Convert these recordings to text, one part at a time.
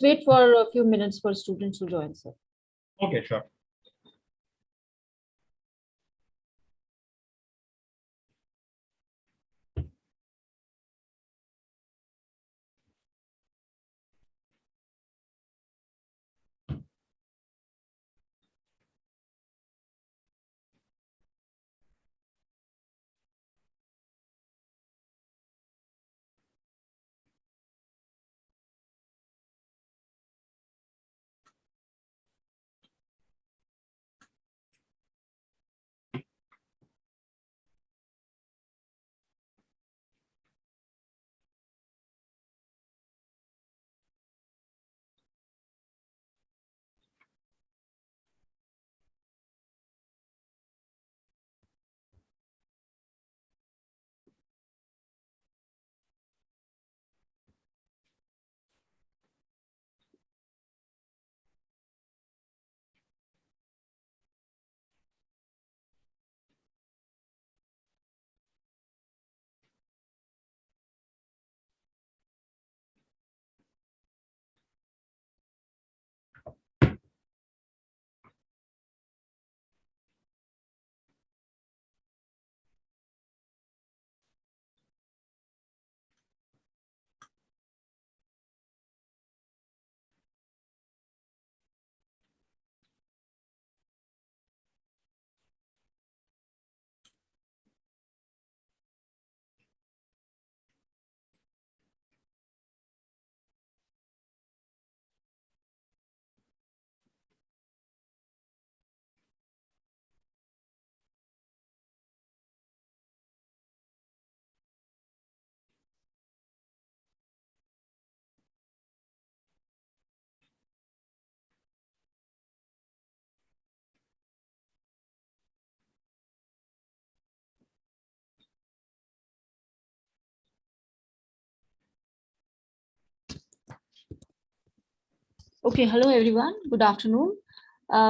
wait for a few minutes for students to join, sir. Okay, sure. Okay, hello everyone. Good afternoon.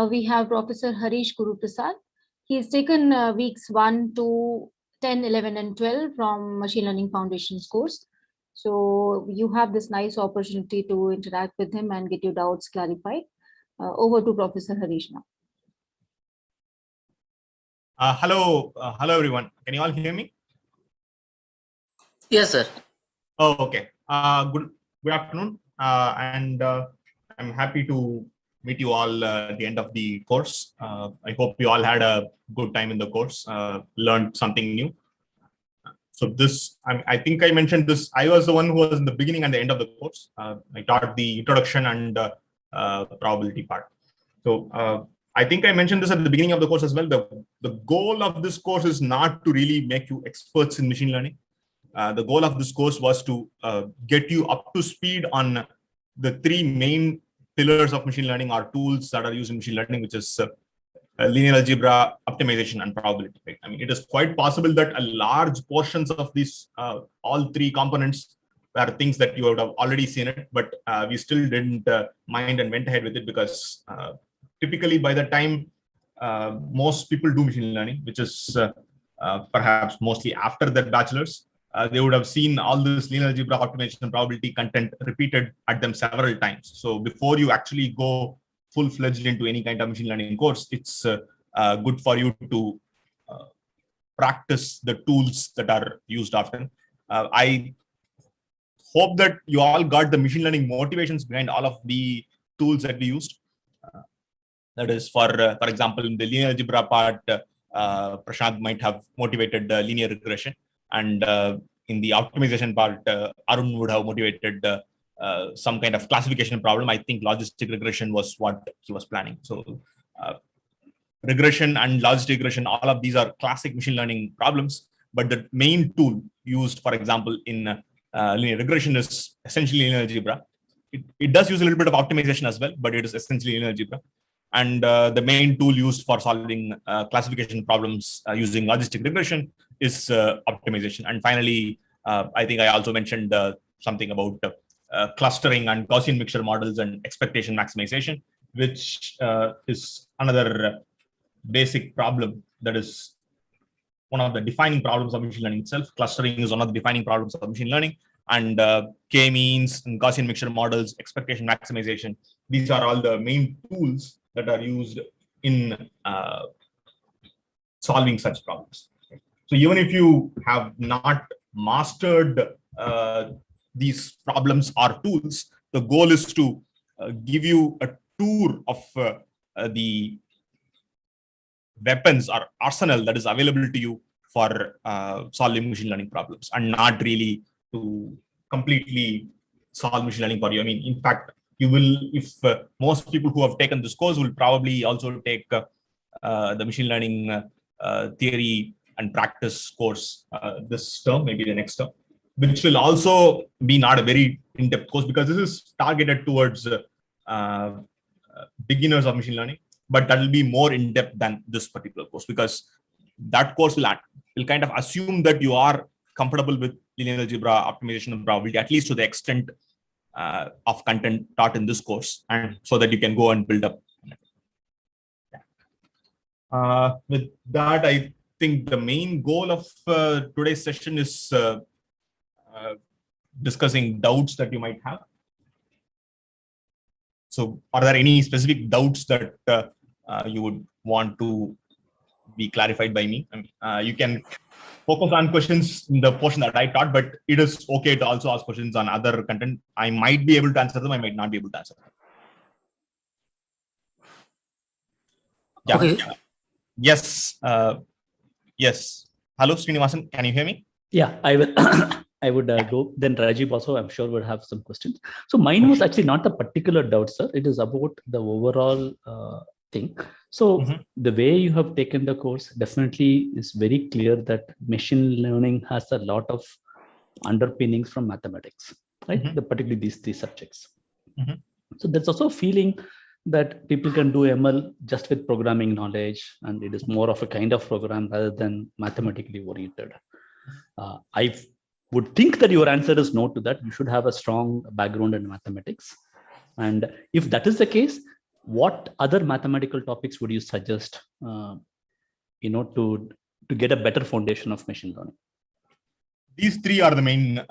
We have Professor Harish Guruprasad. He has taken weeks 1 to 10, 11, and 12 from Machine Learning Foundations course. So you have this nice opportunity to interact with him and get your doubts clarified. Over to Professor Harish now. Hello, everyone. Can you all hear me? Yes, sir. Oh, okay. Good afternoon, and I'm happy to meet you all at the end of the course. I hope you all had a good time in the course, learned something new. So this, I think I mentioned this. I was the one who was in the beginning and the end of the course. I taught the introduction and probability part. So I think I mentioned this at the beginning of the course as well. The goal of this course is not to really make you experts in machine learning. The goal of this course was to get you up to speed on the three main pillars of machine learning or tools that are used in machine learning, which is linear algebra, optimization, and probability. Right? I mean, it is quite possible that a large portions of these all three components were things that you would have already seen it, but we still didn't mind and went ahead with it because typically by the time most people do machine learning, which is perhaps mostly after their bachelor's, they would have seen all this linear algebra, optimization, and probability content repeated at them several times. So before you actually go full-fledged into any kind of machine learning course, it's good for you to practice the tools that are used often. I hope that you all got the machine learning motivations behind all of the tools that we used. That is, for example, in the linear algebra part, Prashant might have motivated linear regression, and in the optimization part, Arun would have motivated some kind of classification problem. I think logistic regression was what he was planning. So regression and logistic regression, all of these are classic machine learning problems, but the main tool used, for example, in linear regression is essentially linear algebra. It does use a little bit of optimization as well, but it is essentially linear algebra. And the main tool used for solving classification problems using logistic regression is optimization. And finally, I think I also mentioned something about clustering and Gaussian mixture models and expectation maximization, which is another basic problem that is one of the defining problems of machine learning itself. Clustering is one of the defining problems of machine learning. and k-means and Gaussian mixture models, expectation maximization. These are all the main tools that are used in solving such problems. So even if you have not mastered these problems or tools, the goal is to give you a tour of the weapons or arsenal that is available to you for solving machine learning problems, and not really to completely solve machine learning for you. I mean, in fact, you will, if most people who have taken this course will probably also take the machine learning theory and practice course this term, maybe the next term, which will also be not a very in-depth course, because this is targeted towards beginners of machine learning, but that will be more in-depth than this particular course, because that course will kind of assume that you are comfortable with linear algebra, optimization, and probability, at least to the extent of content taught in this course, and so that you can go and build up. With that, I think the main goal of today's session is discussing doubts that you might have. So, are there any specific doubts that you would want to be clarified by me? You can focus on questions in the portion that I taught, but it is okay to also ask questions on other content. I might be able to answer them, I might not be able to answer them. Yeah. Okay. Yes. Yes. Hello, Srinivasan. Can you hear me? Yeah, I will. I would go. Then Rajiv also, I'm sure, would have some questions. So mine was actually not a particular doubt, sir. It is about the overall thing. So the way you have taken the course definitely is very clear that machine learning has a lot of underpinnings from mathematics, right? Particularly these three subjects. So there's also a feeling that people can do ML just with programming knowledge, and it is more of a kind of program rather than mathematically oriented. I would think that your answer is no to that. You should have a strong background in mathematics. And if that is the case, what other mathematical topics would you suggest, to get a better foundation of machine learning? These three are the main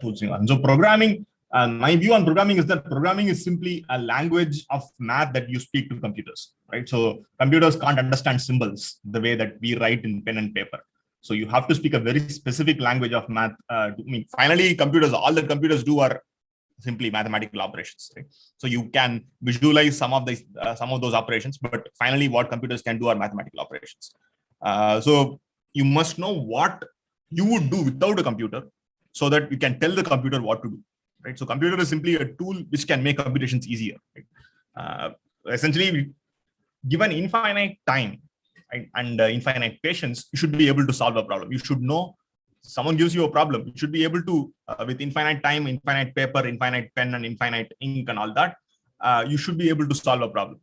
tools. So programming, my view on programming is that programming is simply a language of math that you speak to computers, right? So computers can't understand symbols the way that we write in pen and paper. So you have to speak a very specific language of math. Finally, all that computers do are simply mathematical operations, right? So you can visualize some of those operations, but finally, what computers can do are mathematical operations. So you must know what you would do without a computer, so that you can tell the computer what to do, right? So computer is simply a tool which can make computations easier, right? Essentially, given infinite time and infinite patience, you should be able to solve a problem. You should know, someone gives you a problem, you should be able to, with infinite time, infinite paper, infinite pen, and infinite ink and all that, you should be able to solve a problem.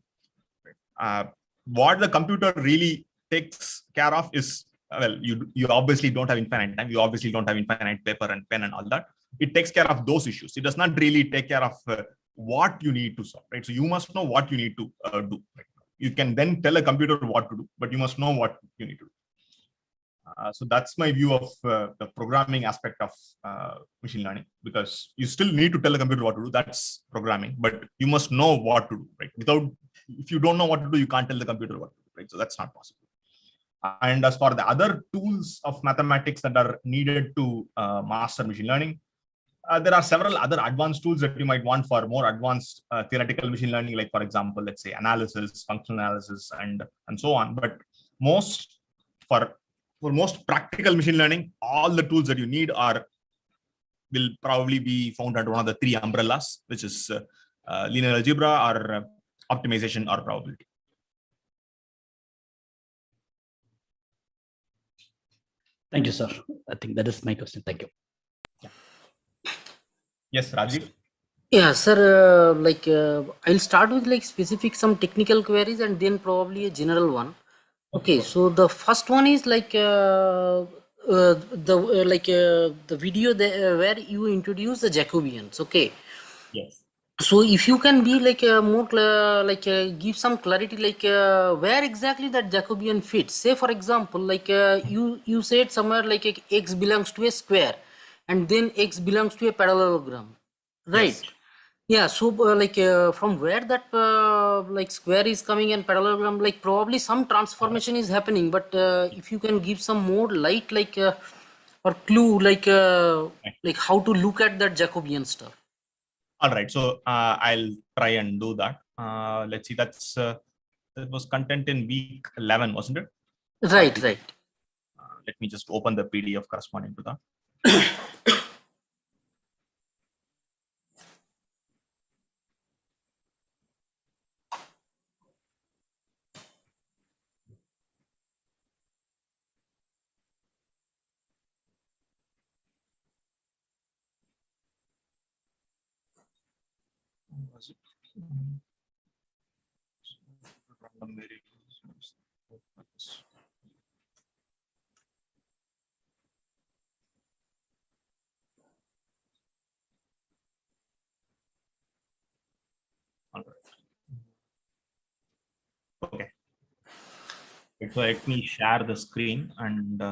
What the computer really takes care of is, well, you obviously don't have infinite time, you obviously don't have infinite paper and pen and all that. It takes care of those issues. It does not really take care of what you need to solve, right? So you must know what you need to do, right? You can then tell a computer what to do, but you must know what you need to do. So that's my view of the programming aspect of machine learning, because you still need to tell the computer what to do. That's programming, but you must know what to do, right? If you don't know what to do, you can't tell the computer what to do, right? So that's not possible. And as for the other tools of mathematics that are needed to master machine learning, there are several other advanced tools that you might want for more advanced theoretical machine learning, like, for example, let's say analysis, functional analysis, and so on. But for most practical machine learning, all the tools that you need will probably be found under one of the three umbrellas, which is linear algebra, or optimization, or probability. Thank you, sir. I think that is my question. Thank you. Yes, Rajiv. Yeah, sir. I'll start with some technical queries and then probably a general one. Okay, so the first one is the video where you introduce the Jacobians. Okay. Yes. So if you can be give some clarity, where exactly that Jacobian fits. Say for example, you said somewhere x belongs to a square, and then X belongs to a parallelogram, right? Yes. Yeah, so from where that like square is coming and parallelogram, like probably some transformation is happening, but if you can give some more light, or clue, like how to look at that Jacobian stuff. All right, so I'll try and do that. Let's see, that was content in week 11, wasn't it? Right, right. Let me just open the PDF corresponding to that. Was it? Random variables. All right. Okay. So let me share the screen and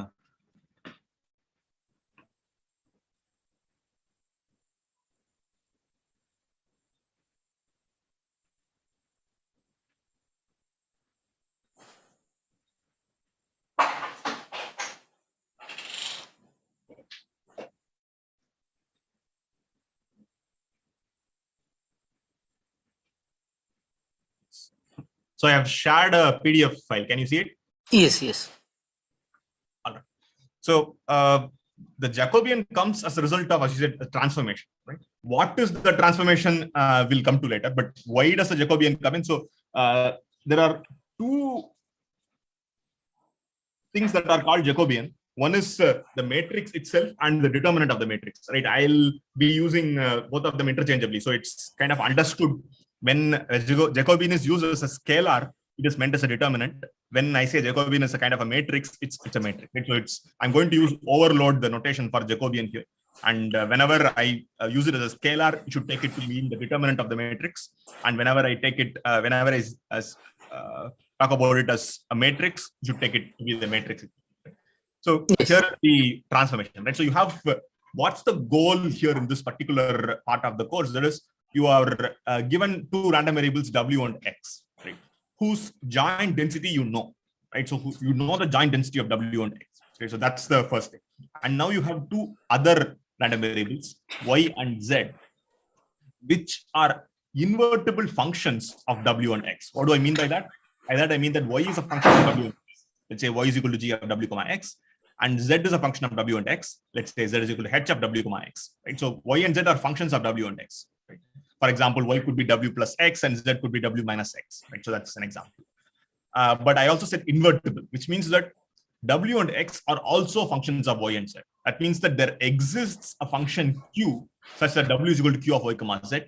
so I have shared a PDF file. Can you see it? Yes, yes. All right. So the Jacobian comes as a result of, as you said, a transformation, right? What is the transformation we'll come to later, but why does the Jacobian come in? So there are two things that are called Jacobian. One is the matrix itself and the determinant of the matrix, right? I'll be using both of them interchangeably. So it's kind of understood when Jacobian is used as a scalar, it is meant as a determinant. When I say Jacobian is a kind of a matrix, it's a matrix. Right? So I'm going to use overload the notation for Jacobian here. And whenever I use it as a scalar, you should take it to mean the determinant of the matrix. And whenever I take it, whenever I talk about it as a matrix, you should take it to be the matrix. So Yes. here is the transformation, right? So you have, what's the goal here in this particular part of the course? That is, you are given two random variables W and X, right? Whose joint density you know, right? So you know the joint density of W and X, right? So that's the first thing. And now you have two other random variables, Y and Z, which are invertible functions of W and X. What do I mean by that? By that I mean that Y is a function of W and X. Let's say Y is equal to G of W, X, and Z is a function of W and X. Let's say Z is equal to H of W, X. Right? So Y and Z are functions of W and X. Right? For example, Y could be W plus X and Z could be W minus X. Right? So that's an example. But I also said invertible, which means that W and X are also functions of Y and Z. That means that there exists a function Q such that W is equal to Q of Y, Z,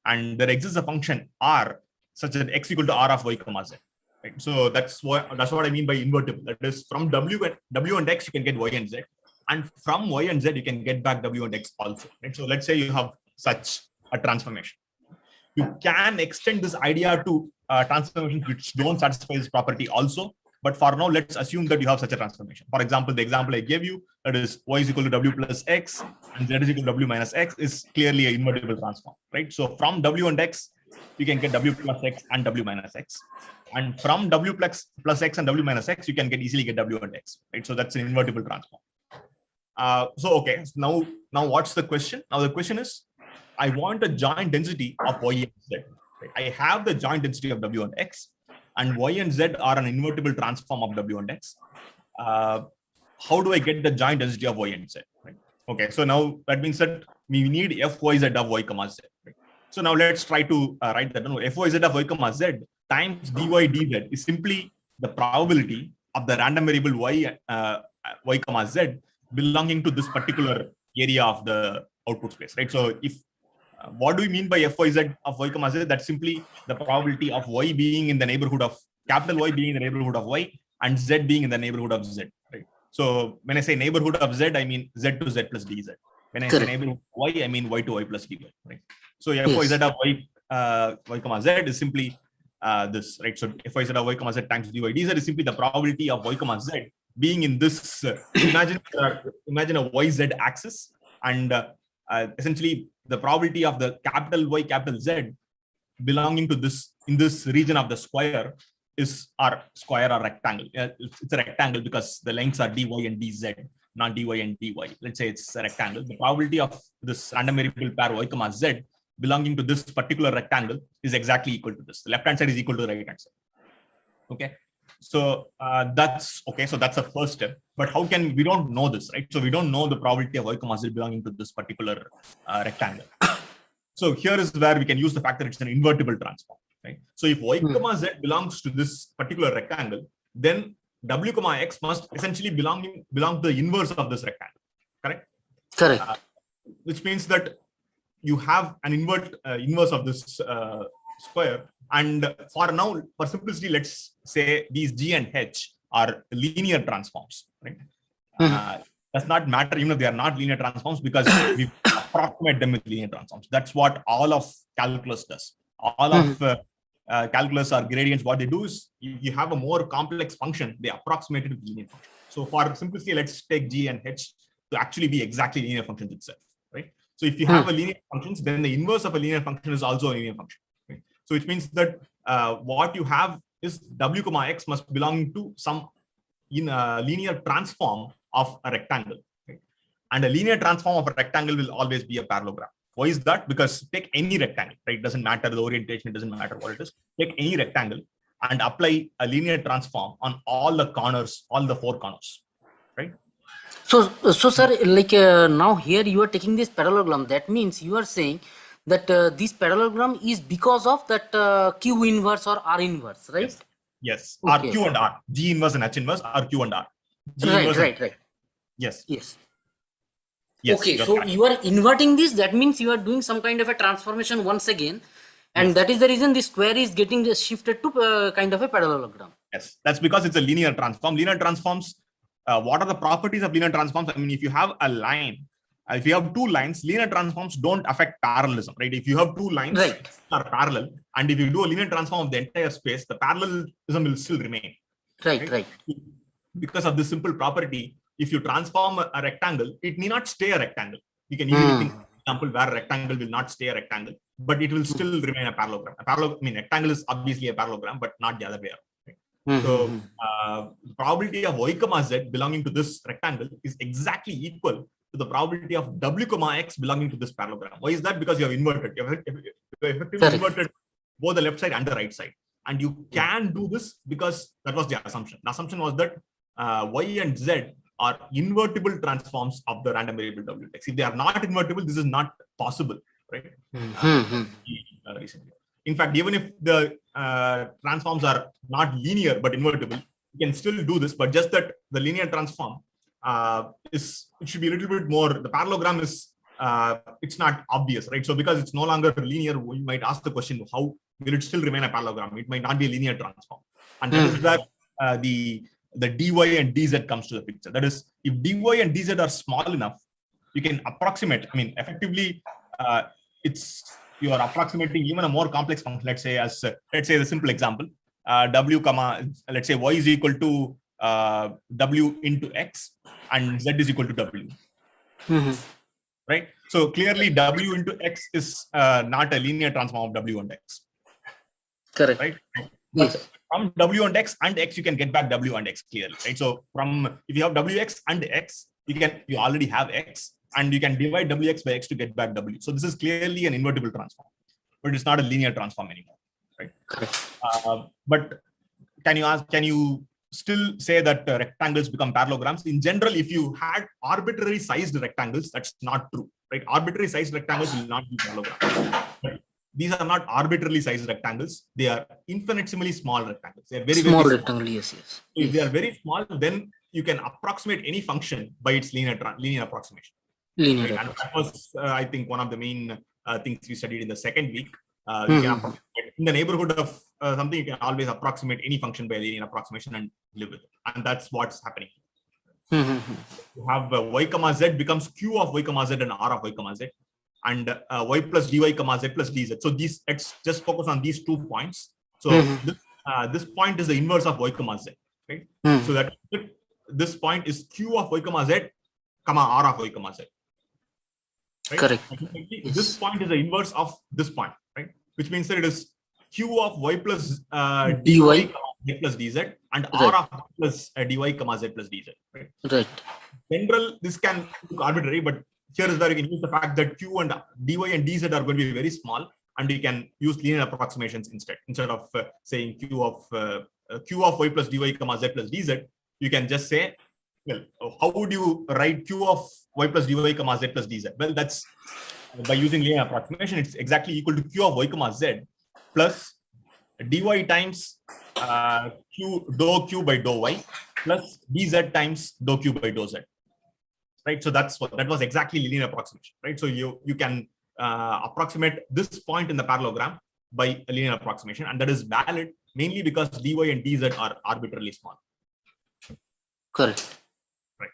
and there exists a function R such that X equal to R of Y, Z. Right? So that's what I mean by invertible. That is, from W and X you can get Y and Z, and from Y and Z you can get back W and X also. Right? So let's say you have such a transformation. You can extend this idea to transformations which don't satisfy this property also. But for now, let's assume that you have such a transformation. For example, the example I gave you, that is Y is equal to W plus X and Z is equal to W minus X, is clearly an invertible transform, right? So from W and X, you can get W plus X and W minus X. And from W plus X and W minus X, you can easily get W and X, right? So that's an invertible transform. Okay, so now what's the question? Now the question is, I want a joint density of Y and Z. Right? I have the joint density of W and X, and Y and Z are an invertible transform of W and X. How do I get the joint density of Y and Z? Right? Okay, so now that means that we need Fyz of Y, Z. Right? So now let's try to write that down. Fyz of Y, Z times dy dz is simply the probability of the random variable Y, Z belonging to this particular area of the output space. Right? So if what do we mean by Fyz of Y, Z? That's simply the probability of Y being in the neighborhood of capital Y being in the neighborhood of Y and Z being in the neighborhood of Z. Right? So when I say neighborhood of Z, I mean Z to Z plus dz. When I say neighborhood of Y, I mean Y to Y plus dy. Right? So Fyz of Y, Z is simply this. Right? So Fyz of Y, Z times dy dz is simply the probability of Y, Z being in this. Imagine a YZ axis. And essentially, the probability of the capital Y, capital Z belonging to this in this region of the square is our square or rectangle. It's a rectangle because the lengths are dy and dz, not dy and dy. Let's say it's a rectangle. The probability of this random variable pair y comma z belonging to this particular rectangle is exactly equal to this. The left hand side is equal to the right hand side. Okay. So that's okay. So that's the first step. But how can we don't know this, right? So we don't know the probability of y comma z belonging to this particular rectangle. So here is where we can use the fact that it's an invertible transform, right? So if y comma z belongs to this particular rectangle, then w comma x must essentially belong to the inverse of this rectangle, correct? Correct. Which means that you have an inverse of this square. And for now, for simplicity, let's say these g and h are linear transforms, right? Does not matter even if they are not linear transforms, because we approximate them with linear transforms. That's what all of calculus does. All of calculus or gradients, what they do is you have a more complex function, they approximate it with linear function. So for simplicity, let's take g and h to actually be exactly linear functions itself, right? So if you have a linear functions, then the inverse of a linear function is also a linear function. Right? So which means that what you have is w comma x must belong to some linear transform of a rectangle. Right? And a linear transform of a rectangle will always be a parallelogram. Why is that? Because take any rectangle, right? It doesn't matter the orientation, it doesn't matter what it is. Take any rectangle and apply a linear transform on all the corners, all the four corners, right? So sir, like now here you are taking this parallelogram. That means you are saying that this parallelogram is because of that Q inverse or R inverse, right? Yes. Okay. R, Q and R. G inverse and H inverse are Q and R. G Right. Yes. Okay, so correct. you are inverting this. That means you are doing some kind of a transformation once again. And that is the reason the square is getting shifted to kind of a parallelogram. Yes, that's because it's a linear transform. Linear transforms, what are the properties of linear transforms? I mean, if you have a line, if you have two lines, linear transforms don't affect parallelism, right? If you have two lines that are parallel, and if you do a linear transform of the entire space, the parallelism will still remain. Right. Because of this simple property, if you transform a rectangle, it need not stay a rectangle. You can easily think of an example where a rectangle will not stay a rectangle, but it will still remain a parallelogram. Rectangle is obviously a parallelogram, but not the other way around. So the probability of y comma z belonging to this rectangle is exactly equal to the probability of w comma x belonging to this parallelogram. Why is that? Because you have inverted. You have effectively inverted both the left side and the right side. And you can do this because that was the assumption. The assumption was that y and z are invertible transforms of the random variable w x. If they are not invertible, this is not possible, right? In fact, even if the transforms are not linear but invertible, you can still do this, but just that the linear transform it should be a little bit more, the parallelogram is it's not obvious, right? So because it's no longer linear, we might ask the question, how will it still remain a parallelogram? It might not be a linear transform. And that is where the dy and dz comes to the picture. That is, if dy and dz are small enough, you can approximate. I mean, effectively, you are approximating even a more complex function. Let's say the simple example, w comma, let's say y is equal to w into x and z is equal to w. Right? So clearly, w into x is not a linear transform of w and x. Correct. Right? But from w and x, you can get back w and x clearly, right? So if you have wx and x, you already have x, and you can divide wx by x to get back w. So this is clearly an invertible transform, but it's not a linear transform anymore, right? But can you still say that rectangles become parallelograms? In general, if you had arbitrary sized rectangles, that's not true, right? Arbitrary sized rectangles will not be parallelograms. Right? These are not arbitrarily sized rectangles. They are infinitesimally small rectangles. They are very, small very rectangle, small. yes. So if they are very small, then you can approximate any function by its linear approximation. Right? And that was, I think, one of the main things we studied in the second week. You can approximate in the neighborhood of something. You can always approximate any function by linear approximation and live with it. And that's what's happening. You have y comma z becomes q of y comma z and r of y comma z. And y plus dy comma z plus dz. So let's just focus on these 2 points. So this point is the inverse of y comma z, right? So that this point is q of y comma z, comma r of y comma z. right? Correct. Yes. This point is the inverse of this point, right? Which means that it is q of y plus dy z plus dz and r of y plus dy comma z plus dz, right? Right. General, this can look arbitrary, but here is where you can use the fact that q and dy and dz are going to be very small, and you can use linear approximations instead of saying q of y plus dy comma z plus dz. You can just say, well, how would you write q of y plus dy comma z plus dz? Well, that's by using linear approximation. It's exactly equal to q of y comma z plus dy times dou q by dou y plus dz times dou q by dou z. Right, so that was exactly linear approximation, right? So you can approximate this point in the parallelogram by a linear approximation, and that is valid mainly because dy and dz are arbitrarily small. Correct. Right.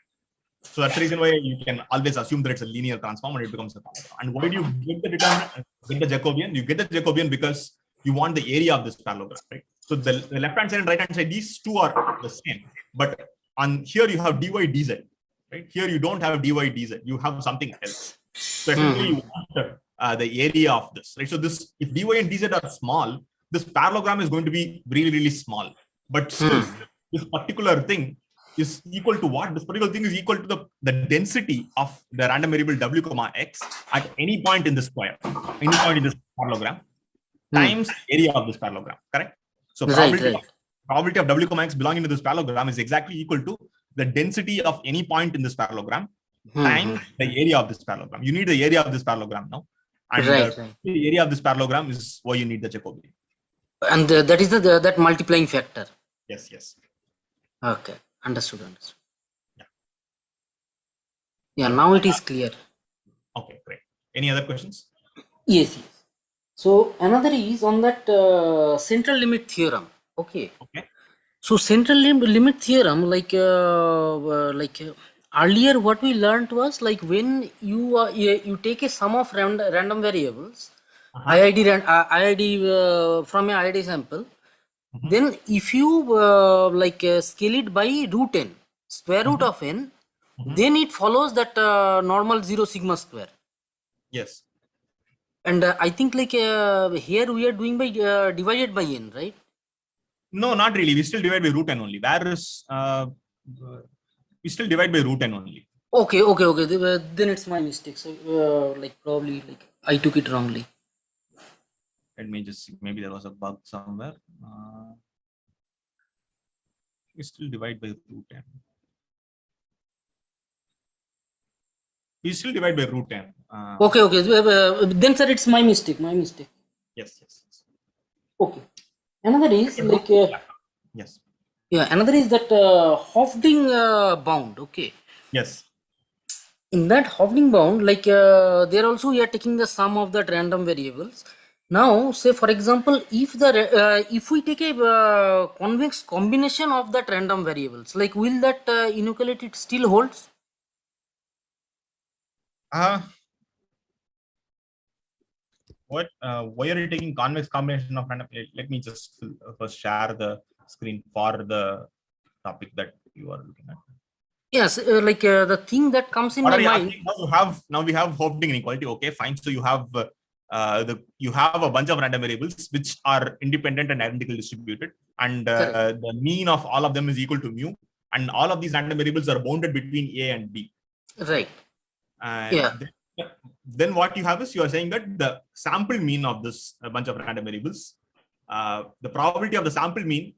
So that's the reason why you can always assume that it's a linear transform and it becomes a parallelogram. And why do you get the determinant, get the Jacobian? You get the Jacobian because you want the area of this parallelogram, right? So the left hand side and right hand side, these two are the same, but on here you have dy dz. Right? Here you don't have dy dz, you have something else. So essentially you want the area of this, right? So this, if dy and dz are small, this parallelogram is going to be really, really small. But still, this particular thing is equal to what? This particular thing is equal to the density of the random variable w comma x at any point in the square, any point in this parallelogram, times area of this parallelogram, correct? So probability of w comma x belonging to this parallelogram is exactly equal to the density of any point in this parallelogram times the area of this parallelogram. You need the area of this parallelogram now. And the area of this parallelogram is why you need the Jacobian. And that is that multiplying factor. Yes, yes. Okay, understood. Yeah, now it is clear. Okay, great. Any other questions? Yes. So another is on that central limit theorem. Okay. So central limit theorem, like earlier, what we learned was like when you take a sum of random variables, IID from a IID sample, then if you scale it by root n, square root of n, then it follows that normal 0 sigma square. Yes. And I think like here we are doing by divided by n, right? No, not really. We still divide by root n only. Whereas we still divide by root n only. Okay. Then it's my mistake. So probably I took it wrongly. Let me just see. Maybe there was a bug somewhere. We still divide by root n. We still divide by root n. Okay. Then sir, it's my mistake. Yes. Okay. Another is like yes. Yeah. Another is that Hofding bound. Okay. Yes. In that Hofding bound, like there also we are taking the sum of that random variables. Now, say for example, if we take a convex combination of that random variables, like will that inequality still holds? Why are you taking convex combination of random? Let me just first share the screen for the topic that you are looking at. Yes, the thing that comes in my mind. Now we have Hofding inequality. Okay, fine. So you have a bunch of random variables which are independent and identically distributed, and the mean of all of them is equal to mu, and all of these random variables are bounded between A and B. Right. And then what you have is you are saying that the sample mean of this bunch of random variables, the probability of the sample mean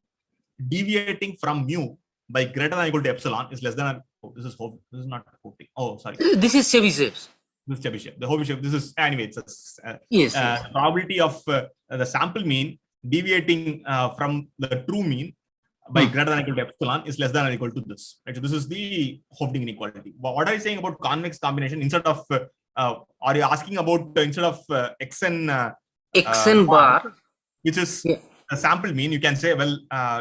deviating from mu by greater than or equal to epsilon is less than. This is not Hofding. Oh, sorry. This is Chebyshev. This is Chebyshev. The Chebyshev. This is anyway. It's yes. Probability of the sample mean deviating from the true mean by greater than or equal to epsilon is less than or equal to this. Right? So this is the Hofding inequality. What are you saying about convex combination? Instead of are you asking about instead of xn bar, which is the sample mean? You can say, well,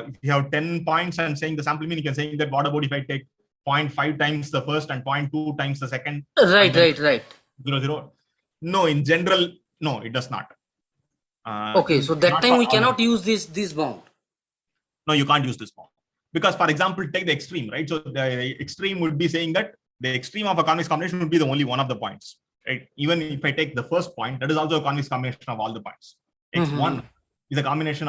if you have 10 points and saying the sample mean, you can say that what about if I take 0.5 times the first and 0.2 times the second? Right. 0. No, in general, no, it does not. Okay, so that time we cannot use this bound. No, you can't use this bound because, for example, take the extreme, right? So the extreme would be saying that the extreme of a convex combination would be the only one of the points. right? Even if I take the first point, that is also a convex combination of all the points. X1 is a convex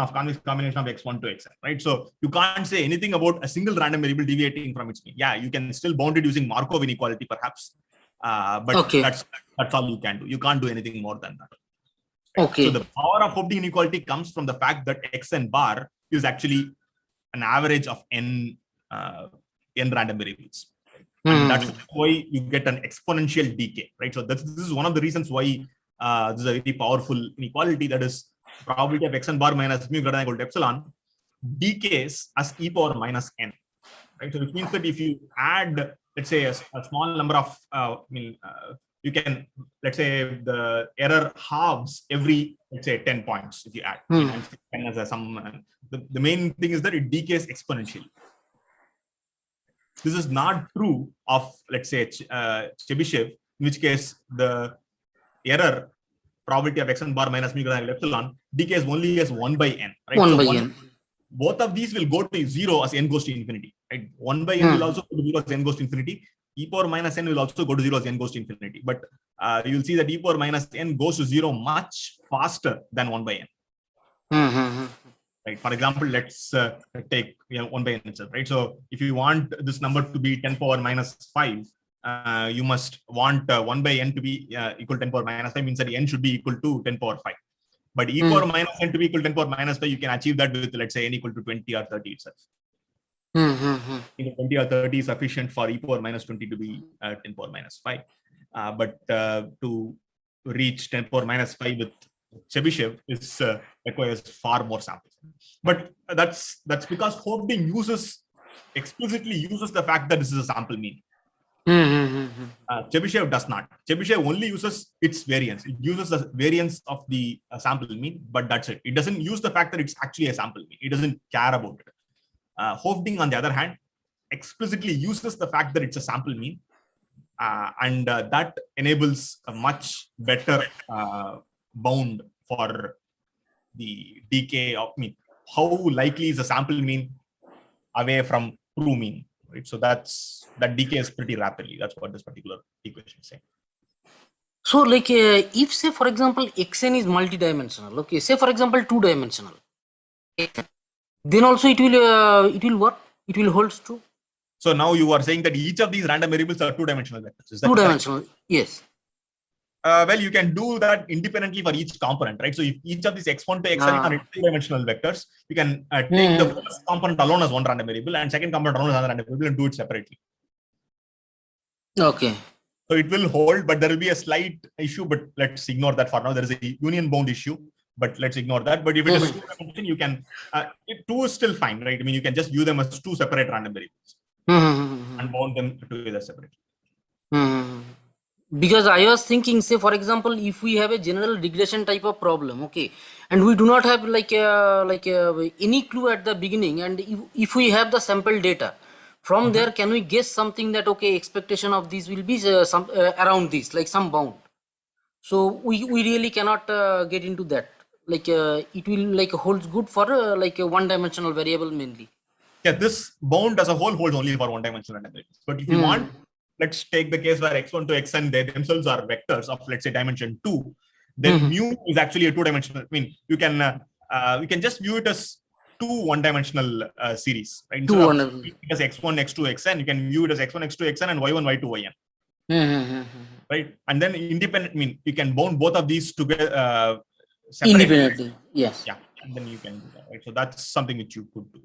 combination of X1 to Xn, right? So you can't say anything about a single random variable deviating from its mean. Yeah, you can still bound it using Markov inequality perhaps, but that's all you can do. You can't do anything more than that. Right? Okay. So the power of Hopf inequality comes from the fact that Xn bar is actually an average of n random variables. And that's why you get an exponential decay, right? So this is one of the reasons why this is a very powerful inequality, that is probability of Xn bar minus mu greater than or equal to epsilon decays as e power minus n, right? So which means that if you add, let's say, a small number of, you can, let's say, the error halves every, let's say, 10 points if you add. As a sum, the main thing is that it decays exponentially. This is not true of, let's say, Chebyshev, in which case the error probability of Xn bar minus mu greater than epsilon decays only as 1 by n. Right? 1 by n. Both of these will go to 0 as n goes to infinity. Right? 1 by n will also go to 0 as n goes to infinity. E power minus n will also go to 0 as n goes to infinity. But you will see that e power minus n goes to 0 much faster than 1 by n. Right. For example, let's take 1 by n itself, right? So if you want this number to be 10 power minus 5, you must want 1 by n to be equal to 10 power minus 5, means that n should be equal to 10 power 5. But e power minus n to be equal to 10 power minus 5, you can achieve that with, let's say, n equal to 20 or 30 itself. 20 or 30 is sufficient for e power minus 20 to be 10 power minus 5. But to reach 10 power minus 5 with Chebyshev requires far more samples. But that's because Hopf explicitly uses the fact that this is a sample mean. Chebyshev does not. Chebyshev only uses its variance. It uses the variance of the sample mean, but that's it. It doesn't use the fact that it's actually a sample mean. It doesn't care about it. Hopf, on the other hand, explicitly uses the fact that it's a sample mean, and that enables a much better bound for the decay of mean. How likely is a sample mean away from true mean? Right? So that decays pretty rapidly. That's what this particular equation is saying. So, like, if, say, for example, Xn is multidimensional, okay, say, for example, 2-dimensional, then also it will work. It will hold true. So now you are saying that each of these random variables are 2-dimensional vectors. Is that 2-dimensional? Yes. Well, you can do that independently for each component, right? So if each of these X1 to Xn are 2-dimensional vectors, you can take the first component alone as one random variable and second component alone as another random variable and do it separately. Okay. So it will hold, but there will be a slight issue, but let's ignore that for now. There is a union bound issue, but let's ignore that. But if it is 2-dimensional, you can, 2 is still fine, right? I mean, you can just view them as 2 separate random variables and bound them together separately. Because I was thinking, say, for example, if we have a general regression type of problem, okay, and we do not have any clue at the beginning, and if we have the sample data, from there, can we guess something that, okay, expectation of this will be around this, like some bound? So we really cannot get into that. Like it will like holds good for like a one-dimensional variable mainly. Yeah, this bound as a whole holds only for one-dimensional variables. But if you want, let's take the case where X1 to Xn, they themselves are vectors of, let's say, dimension 2. Then mu is actually a 2-dimensional. I mean, you can just view it as 2 one-dimensional series. Right? Instead of as X1, X2, Xn, you can view it as X1, X2, Xn and Y1, Y2, Yn. Right? And then independent, I mean, you can bound both of these together independently. Yes. Yeah. And then you can do that. Right? So that's something which you could do.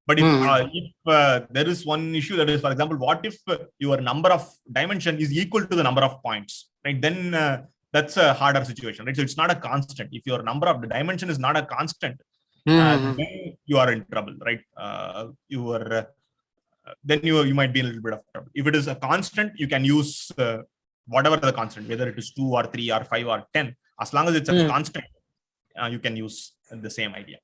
But if there is one issue, that is, for example, what if your number of dimension is equal to the number of points, right? Then that's a harder situation, right? So it's not a constant. If your number of the dimension is not a constant, then you are in trouble, right? Then you might be in a little bit of trouble. If it is a constant, you can use whatever the constant, whether it is 2 or 3 or 5 or 10. As long as it's a constant, you can use the same idea.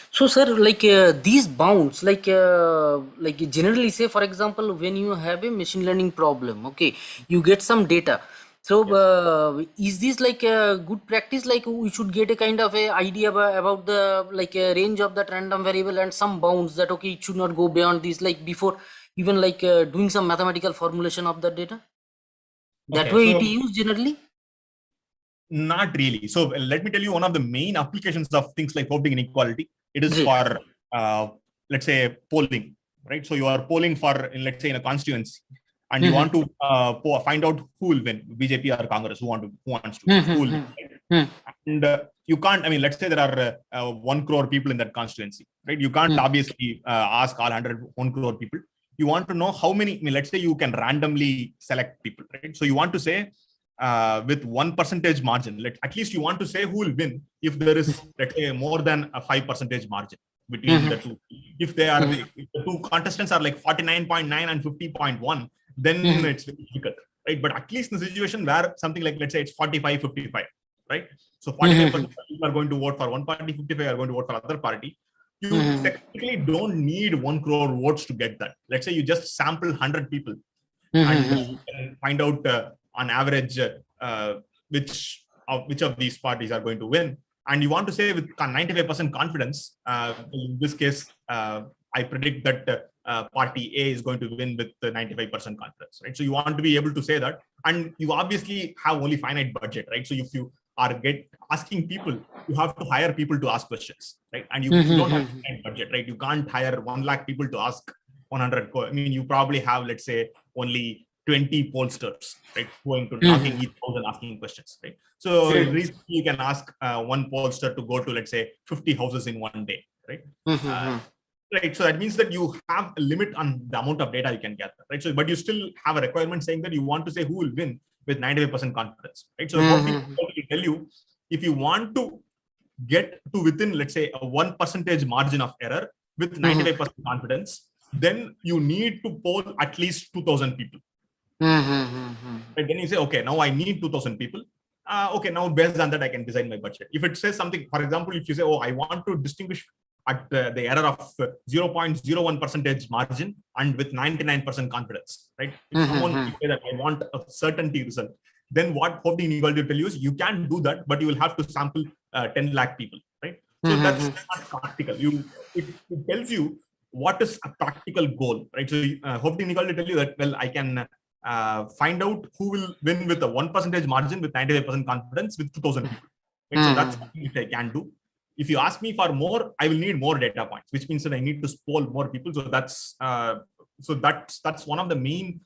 So, sir, like these bounds, like generally, say, for example, when you have a machine learning problem, okay, you get some data. So, is this like a good practice? Like we should get a kind of a idea about the like a range of that random variable and some bounds that, okay, it should not go beyond this, like before even like doing some mathematical formulation of the data. That Okay, way so it is used generally? not really. So let me tell you one of the main applications of things like voting inequality. It is Great. for, let's say, polling, right? So you are polling for, let's say, in a constituency, and you want to find out who will win, BJP or Congress, who wants to, who will win, right? And you can't, I mean, let's say there are 1 crore people in that constituency, right? You can't obviously ask all 1 crore people. You want to know how many, I mean, let's say you can randomly select people, right? So you want to say, with 1% margin, at least you want to say who will win if there is, let's say, more than a 5% margin between the two. If they are, if the two contestants are like 49.9 and 50.1, then it's very difficult, right? But at least in the situation where something like, let's say it's 45-55, right? So 45% people are going to vote for one party, 55 are going to vote for other party. You technically don't need 1 crore votes to get that. Let's say you just sample 100 people and find out on average which of these parties are going to win. And you want to say with 95% confidence, in this case, I predict that party A is going to win with the 95% confidence, right? So you want to be able to say that, and you obviously have only finite budget, right? So if you are asking people, you have to hire people to ask questions, right? And you don't have finite budget, right? You can't hire 1 lakh people to ask 100. I mean, you probably have, let's say, only 20 pollsters, right, going to knocking each house and asking questions, right? So recently you can ask 1 pollster to go to, let's say, 50 houses in 1 day, right? Right. So that means that you have a limit on the amount of data you can gather, right? So, but you still have a requirement saying that you want to say who will win with 95% confidence, right? So what we tell you, if you want to get to within, let's say, a 1% margin of error with 95% confidence, then you need to poll at least 2,000 people. Right? Then you say, okay, now I need 2,000 people. Okay, now based on that, I can design my budget. If it says something, for example, if you say, oh, I want to distinguish at the error of 0.01% margin and with 99% confidence, right? If someone say that I want a certainty result, then what the inequality will tell you is you can do that, but you will have to sample 10 lakh people, right? So that's not practical. It tells you what is a practical goal, right? So the inequality will tell you that, well, I can find out who will win with a 1% margin with 95% confidence with 2,000 people. Right? So that's something which I can do. If you ask me for more, I will need more data points, which means that I need to poll more people. So that's one of the main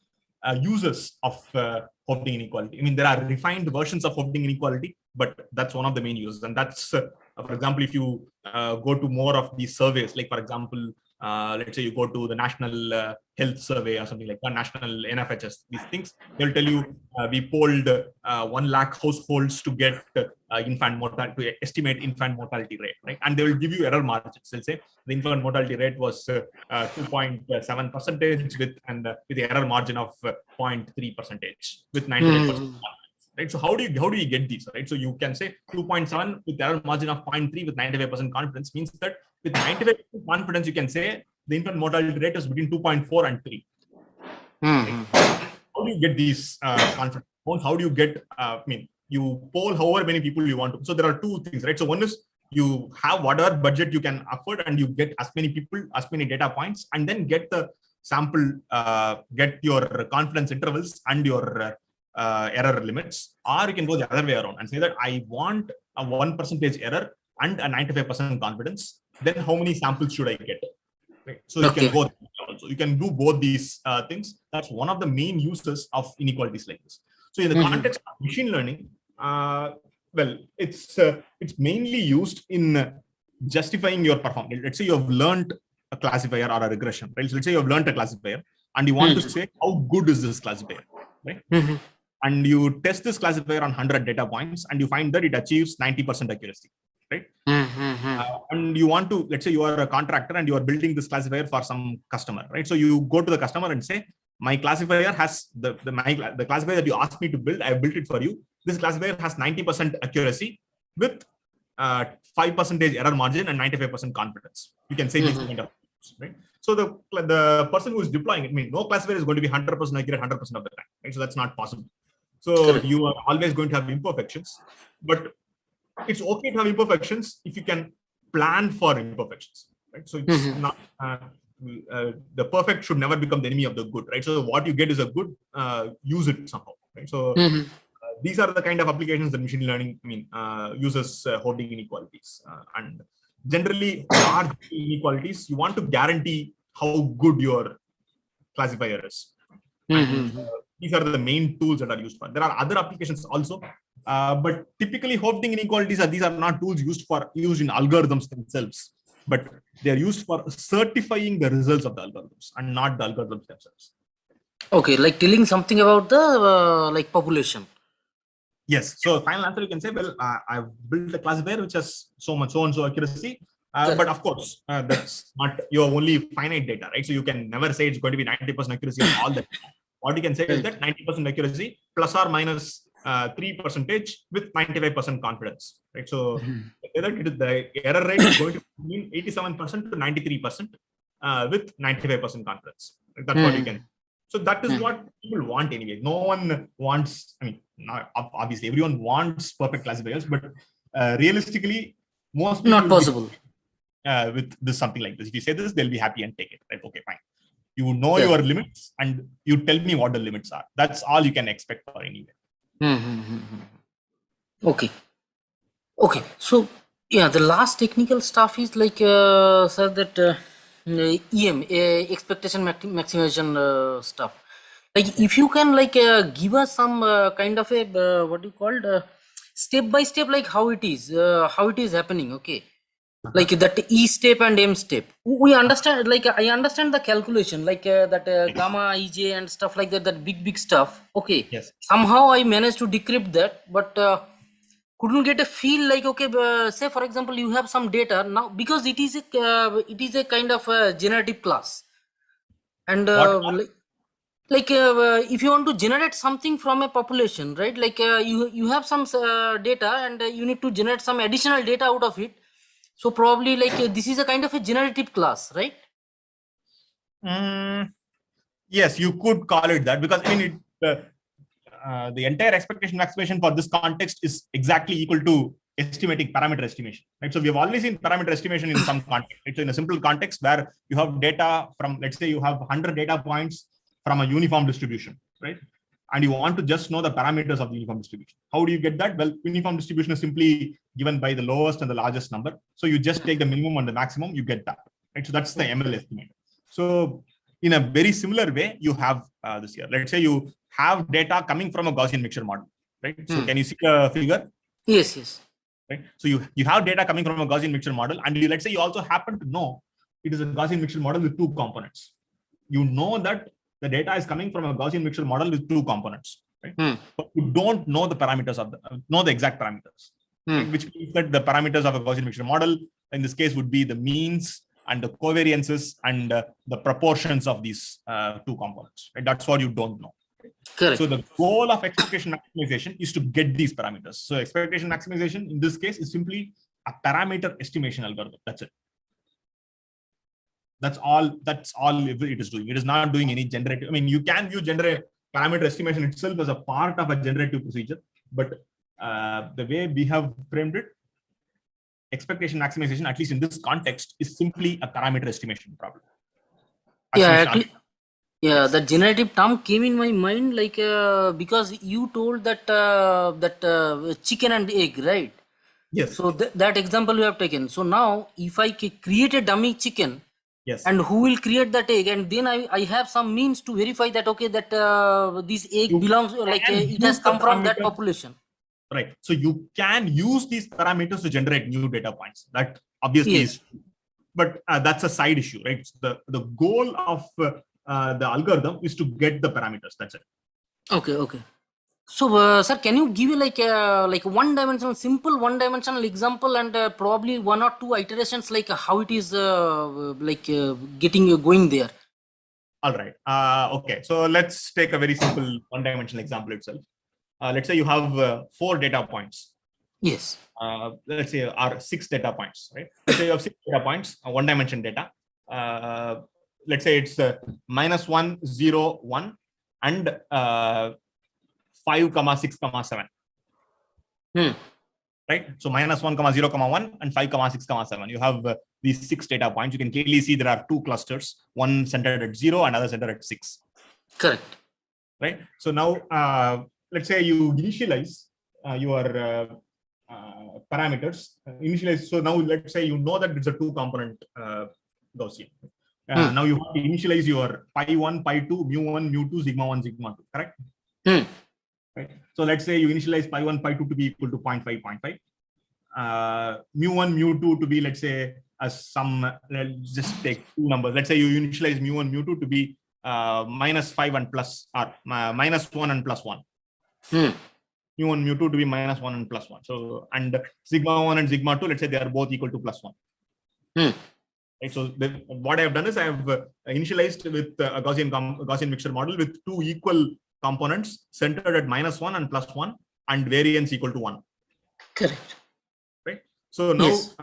uses of voting inequality. I mean, there are refined versions of voting inequality, but that's one of the main uses. And that's, for example, if you go to more of these surveys, like for example, let's say you go to the National Health Survey or something like that, National NFHS, these things, they'll tell you we polled 1 lakh households to get infant mortality, to estimate infant mortality rate, right? And they will give you error margins. They'll say the infant mortality rate was 2.7% with the error margin of 0.3% with 98%. Right? So how do you get these, right? So you can say 2.7 with error margin of 0.3 with 95% confidence means that with 95% confidence you can say the infant mortality rate is between 2.4 and 3. Right? How do you get these confidence? How do you get? I mean, you poll however many people you want to. So there are two things, right? So one is you have whatever budget you can afford, and you get as many people, as many data points, and then get the sample, get your confidence intervals and your error limits, or you can go the other way around and say that I want a 1% error and a 95% confidence. Then how many samples should I get? Right. So you can go also. You can do both these things. That's one of the main uses of inequalities like this. So in the context of machine learning, well, it's mainly used in justifying your performance. Let's say you have learned a classifier or a regression, right? So let's say you have learned a classifier and you want to say how good is this classifier, right? And you test this classifier on 100 data points and you find that it achieves 90% accuracy, right? And you want to, let's say you are a contractor and you are building this classifier for some customer, right? So you go to the customer and say, my classifier has the classifier that you asked me to build, I have built it for you. This classifier has 90% accuracy with 5% error margin and 95% confidence. You can say these kind of things, right? So the person who is deploying it, I mean, no classifier is going to be 100% accurate 100% of the time, right? So that's not possible. So you are always going to have imperfections, but it's okay to have imperfections if you can plan for imperfections, right? So it's not the perfect should never become the enemy of the good, right? So what you get is a good, use it somehow, Right? So these are the kind of applications that machine learning uses holding inequalities. And generally, large inequalities, you want to guarantee how good your classifier is. And, these are the main tools that are used for. There are other applications also, but typically holding inequalities these are not tools used in algorithms themselves, but they are used for certifying the results of the algorithms and not the algorithms themselves. Okay, like telling something about the population. Yes. So final answer, you can say, well, I've built a classifier which has so and so accuracy. But of course, that's not your only finite data, right? So you can never say it's going to be 90% accuracy on all the data. What you can say is that 90% accuracy plus or minus 3% with 95% confidence, right? So the error rate is going to mean 87% to 93% with 95% confidence. That's what you can. So that is what people want anyway. No one wants, obviously everyone wants perfect classifiers, but realistically, most people not possible. With this something like this. If you say this, they'll be happy and take it. Right? Okay, fine. You know your limits and you tell me what the limits are. That's all you can expect for anyway. Okay. So yeah, the last technical stuff is like sir, that EM expectation maximization stuff. Like if you can give us some kind of a what you called step by step, like how it is happening. Okay. Like that E step and M step, we understand. Like I understand the calculation, like that gamma, EJ and stuff like that. That big stuff. Okay. Yes. Somehow I managed to decrypt that, but couldn't get a feel. Like okay, say for example, you have some data now, because it is a kind of a generative class, and if you want to generate something from a population, right? Like you have some data and you need to generate some additional data out of it. So probably this is a kind of a generative class, right? Yes, you could call it that, because the entire expectation maximization for this context is exactly equal to estimating parameter estimation, right? So we have always seen parameter estimation in some context. It's in a simple context where you have data from, let's say you have 100 data points from a uniform distribution, right? And you want to just know the parameters of the uniform distribution. How do you get that? Well, uniform distribution is simply given by the lowest and the largest number. So you just take the minimum and the maximum, you get that, right? So that's the ML estimate. So in a very similar way, you have this here. Let's say you have data coming from a Gaussian mixture model, right? So can you see the figure? Yes. Right. So you have data coming from a Gaussian mixture model, and let's say you also happen to know it is a Gaussian mixture model with 2 components. You know that the data is coming from a Gaussian mixture model with 2 components, right? But you don't know the parameters of the exact parameters, right? Which means that the parameters of a Gaussian mixture model in this case would be the means and the covariances and the proportions of these 2 components, right? That's what you don't know. Correct. So the goal of expectation maximization is to get these parameters. So expectation maximization in this case is simply a parameter estimation algorithm. That's it. That's all it is doing. It is not doing any generative. You can use parameter estimation itself as a part of a generative procedure, but the way we have framed it, expectation maximization, at least in this context, is simply a parameter estimation problem. Yeah, the generative term came in my mind, because you told that chicken and egg, right? Yes. So that example you have taken. So now, if I create a dummy chicken, yes, and who will create that egg, and then I have some means to verify that okay, that this egg belongs, it has come from that population. Right. So you can use these parameters to generate new data points. That obviously is, but that's a side issue, right? So the goal of the algorithm is to get the parameters. That's it. Okay. So, sir, can you give like one-dimensional, simple one-dimensional example, and probably 1 or 2 iterations, like how it is going there? All right. Okay. So let's take a very simple one-dimensional example itself. Let's say you have 4 data points. Yes. Let's say are 6 data points, right? Let's say you have 6 data points, one-dimension data. Let's say it's -1, 0, 1, and 5, 6, 7. Right? So -1, 0, 1, and 5, 6, 7. You have these 6 data points. You can clearly see there are 2 clusters, one centered at 0 and other centered at 6. Correct. Right? So now let's say you initialize your parameters, initialize. So now let's say you know that it's a 2-component Gaussian. Now you have to initialize your pi1, pi2, mu1, mu2, sigma1, sigma2, correct? Right. So let's say you initialize pi1, pi2 to be equal to 0.5, 0.5. Mu1, mu2 to be, let's say, let's just take two numbers. Let's say you initialize mu1, mu2 to be -5 and plus, or -1 and plus 1. Mu1, mu2 to be -1 and plus 1. So, and sigma 1 and sigma 2, let's say they are both equal to plus 1. Right. So what I have done is I have initialized with a Gaussian mixture model with two equal components centered at -1 and plus 1 and variance equal to 1. Correct. Right. So now Yes.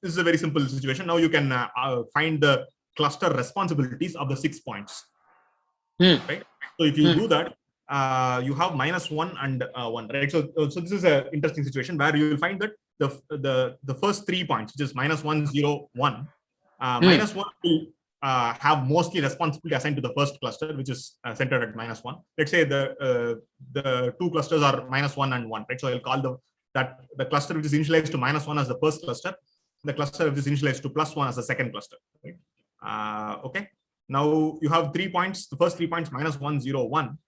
This is a very simple situation. Now you can find the cluster responsibilities of the 6 points. Right. So if you do that, you have -1 and 1. Right. So this is an interesting situation where you will find that the first 3 points, which is -1, 0, 1. -1 will have mostly responsibility assigned to the first cluster, which is centered at -1. Let's say the two clusters are -1 and 1, right? So I'll call the cluster which is initialized to -1 as the first cluster, the cluster which is initialized to +1 as the second cluster, right? Okay. Now you have 3 points. The first 3 points, -1, 0, 1.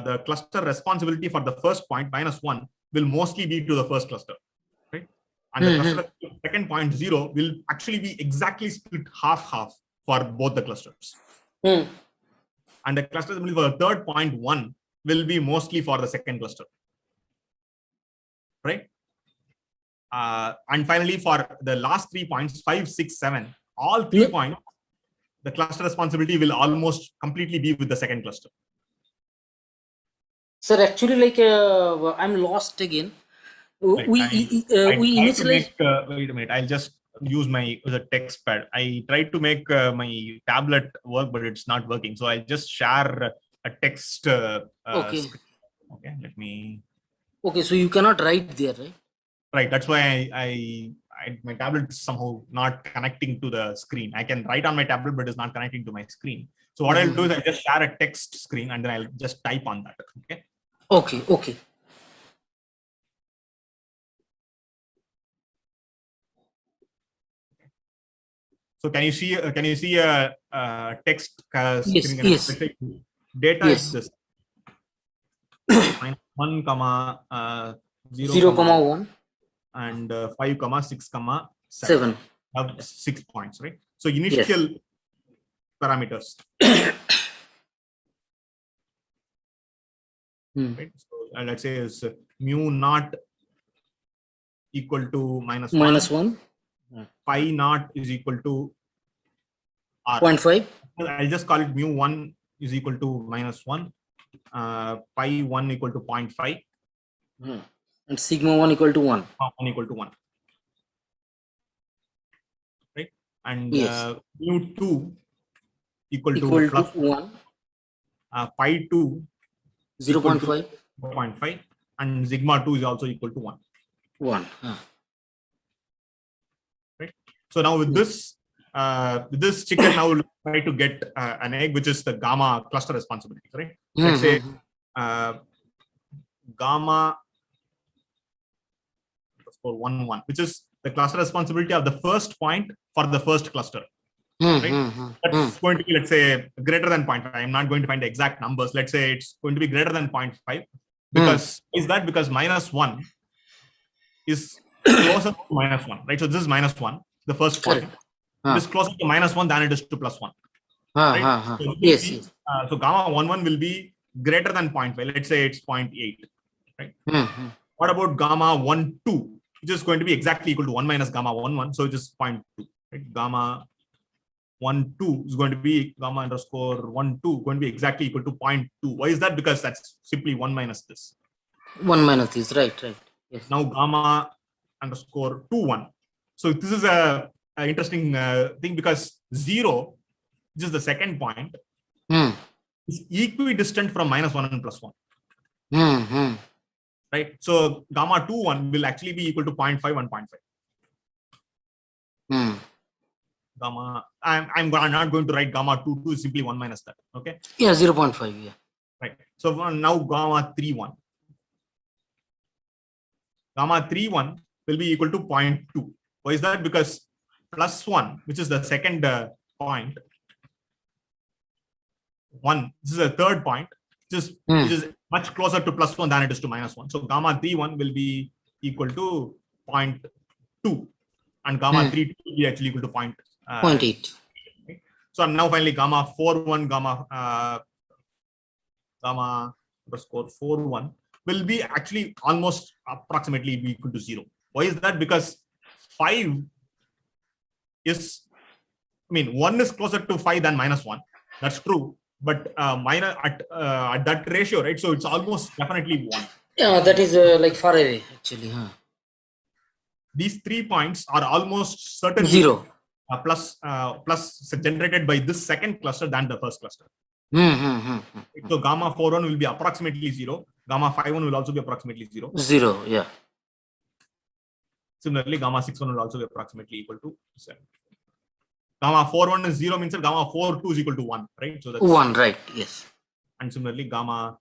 The cluster responsibility for the first point, -1, will mostly be to the first cluster. And the cluster second point 0 will actually be exactly split half for both the clusters. And the cluster assembly for the third point 1 will be mostly for the second cluster. Right. And finally, for the last 3 points, 5, 6, 7, all 3 points, the cluster responsibility will almost completely be with the second cluster. Sir, actually, like I'm lost again. Right. We initialize. Wait a minute. I'll just use the text pad. I tried to make my tablet work, but it's not working. So I'll just share a text. Okay. Screen. Okay. Let me. Okay. So you cannot write there, right? Right. That's why my tablet is somehow not connecting to the screen. I can write on my tablet, but it's not connecting to my screen. So what I'll do is I'll just share a text screen and then I'll just type on that. Okay. Okay. Okay. So can you see a text screen? Yes. Data Yes. is this. -1, 0, 1 and 5, 6, 7. 7. Have 6 points, right? So initial parameters. Right? So let's say is mu0 equal to -1. Pi naught is equal to R. 0.5. I'll just call it mu1 is equal to -1. Pi1 equal to 0.5. And sigma 1 equal to 1. 1 equal to 1. Right? And mu2 equal to plus 1. Pi2 0.5. 0.5. And sigma 2 is also equal to 1. 1. Right? So now with this chicken, now we'll try to get an egg, which is the gamma cluster responsibility, right? Let's say gamma for 1, 1, which is the cluster responsibility of the first point for the first cluster. Right? That's going to be, let's say, greater than 0.5. I'm not going to find the exact numbers. Let's say it's going to be greater than 0.5. Because because -1 is closer to -1, right? So this is -1, the first point. It is closer to -1 than it is to +1. Right? So Yes. So gamma 1, 1 will be greater than 0.5. Let's say it's 0.8. Right? What about gamma 1, 2, which is going to be exactly equal to 1 minus gamma 1, 1. So it is 0.2. Right? Gamma 1, 2 is going to be gamma underscore 1, 2 going to be exactly equal to 0.2. Why is that? Because that's simply 1 minus this. 1 minus this, right. Yes. Now gamma underscore 2, 1. So this is a interesting thing, because 0, which is the second point, is equidistant from -1 and +1. Right? So gamma 2, 1 will actually be equal to 0.5 and 0.5. Gamma, I'm not going to write gamma 2, 2 is simply 1 minus that. Okay. Yeah, 0.5. Yeah. right? So now gamma 3,1. Gamma 3,1 will be equal to 0.2. Why is that? Because plus 1, which is the second point, 1, this is the third point, which is much closer to plus 1 than it is to minus 1. So gamma 3,1 will be equal to 0.2, and gamma 3,2 will be actually equal to 0.8. Okay. So now finally gamma 4,1, gamma underscore 4,1 will be actually almost approximately be equal to 0. Why is that? Because 5 is, 1 is closer to 5 than minus 1. That's true. But minor at that ratio, right? So it's almost definitely 1. Yeah, that is like far away actually. These 3 points are almost certainly 0 plus generated by this second cluster than the first cluster. So gamma 4,1 will be approximately 0. Gamma 5,1 will also be approximately 0. 0, yeah. Similarly, gamma 6,1 will also be approximately equal to 7. Gamma 4,1 is 0 means that gamma 4,2 is equal to 1, right? So that's 1, right? Yes. And similarly, gamma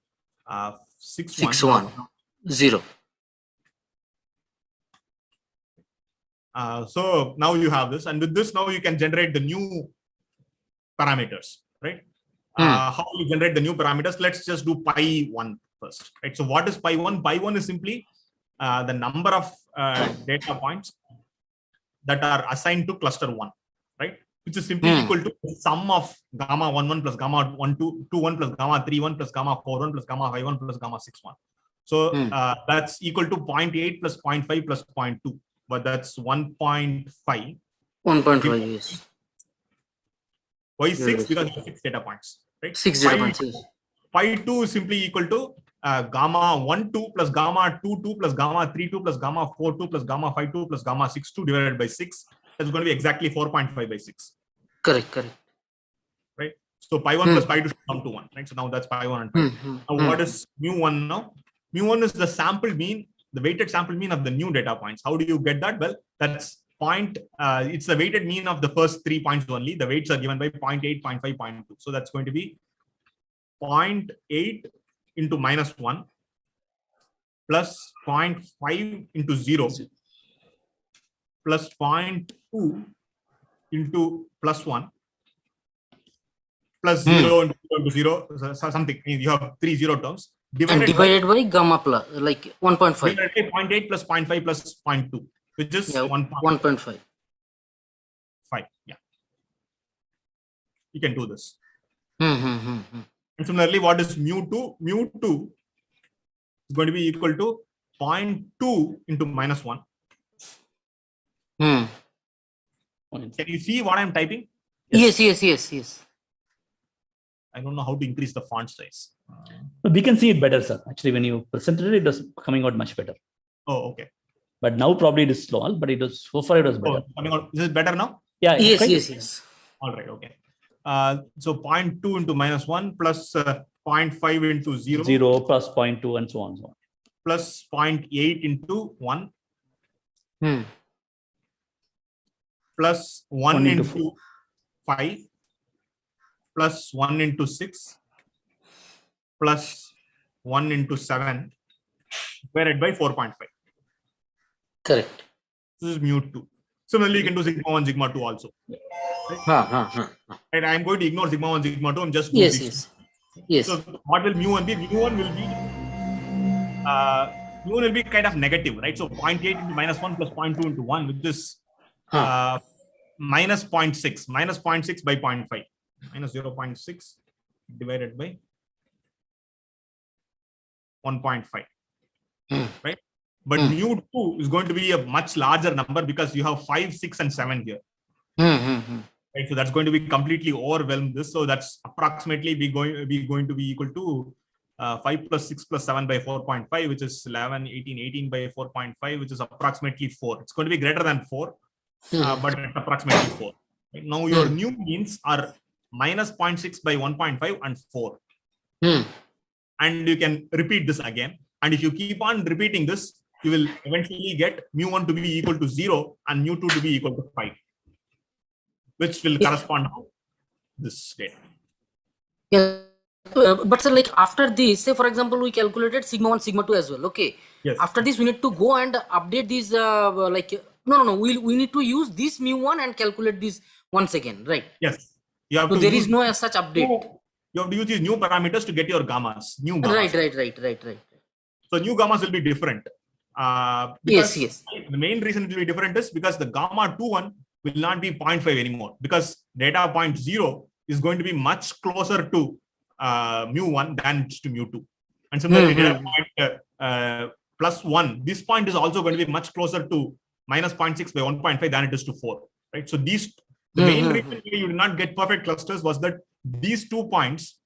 6,1 6,1 0. So now you have this, and with this now you can generate the new parameters, right? How will you generate the new parameters? Let's just do pi1 first, right? So what is pi1? Pi1 is simply the number of data points that are assigned to cluster 1, right? Which is simply equal to the sum of gamma 1,1 plus gamma 1,2 plus gamma 3,1 plus gamma 4,1 plus gamma 5,1 plus gamma 6,1. So that's equal to 0.8 plus 0.5 plus 0.2, but that's 1.5. 1.5, yes. Why is 6? Because it's 6 data points, right? 6 data points, yes. Pi2 is simply equal to gamma 1,2 plus gamma 2,2 plus gamma 3,2 plus gamma 4,2 plus gamma 5,2 plus gamma 6,2 divided by 6. That's going to be exactly 4.5 by 6. Correct. Right? So pi1 plus pi2 should come to 1, right? So now that's pi1 and pi2. Now what is mu1 now? Mu1 is the sample mean, the weighted sample mean of the new data points. How do you get that? Well, that's it's the weighted mean of the first 3 points only. The weights are given by 0.8, 0.5, 0.2. So that's going to be 0.8 into minus 1 plus 0.5 into 0 plus 0.2 into plus 1 plus 0 into 0, something. You have 3 0 terms. Divided by gamma plus, like 1.5. Divided by 0.8 plus 0.5 plus 0.2, which is 1.5. 5. Yeah. You can do this. And similarly, what is mu2? Mu2 is going to be equal to 0.2 into minus 1. Can you see what I'm typing? Yes. I don't know how to increase the font size. We can see it better, sir. Actually, when you presented it, it was coming out much better. Oh, okay. But now probably it is small, but it was so far it was better. Coming out. Is it better now? Yeah. Yes. All right. Okay. So 0.2 into minus 1 plus 0.5 into 0. 0 plus 0.2 and so on and so on. Plus 0.8 into 1. Plus 1 into 5. Plus 1 into 6. Plus 1 into 7. Divided by 4.5. Correct. This is mu2. Similarly, you can do sigma 1, sigma 2 also. Right? And I'm going to ignore sigma 1, sigma 2. I'm just doing Yes. So what will mu1 be? Mu1 will be kind of negative, right? So 0.8 into minus 1 plus 0.2 into 1, which is minus 0.6. Minus 0.6 by 0.5. Minus 0.6 divided by 1.5. Right? But mu2 is going to be a much larger number because you have 5, 6, and 7 here. Right? So that's going to be completely overwhelmed this. So that's approximately going to be equal to 5 plus 6 plus 7 by 4.5, which is 11, 18, 18 by 4.5, which is approximately 4. It's going to be greater than 4, but it's approximately 4. Right? Now your new means are minus 0.6 by 1.5 and 4. And you can repeat this again. And if you keep on repeating this, you will eventually get mu1 to be equal to 0 and mu2 to be equal to 5, which will correspond to this data. Yeah, But sir, like after this, say for example, we calculated sigma 1, sigma 2 as well. Okay. Yes. After this, we need to go and update these. No. We need to use this mu1 and calculate this once again, right? Yes. You have So to there use is no as such update. You have to use these new parameters to get your gammas. New gammas. Right. So new gammas will be different. Because Yes. The main reason it will be different is because the gamma 2.1 will not be 0.5 anymore, because data point 0 is going to be much closer to mu1 than to mu2. And similarly, data point plus 1, this point is also going to be much closer to minus 0.6 by 1.5 than it is to 4. Right. So the main reason you did not get perfect clusters was that these 2 points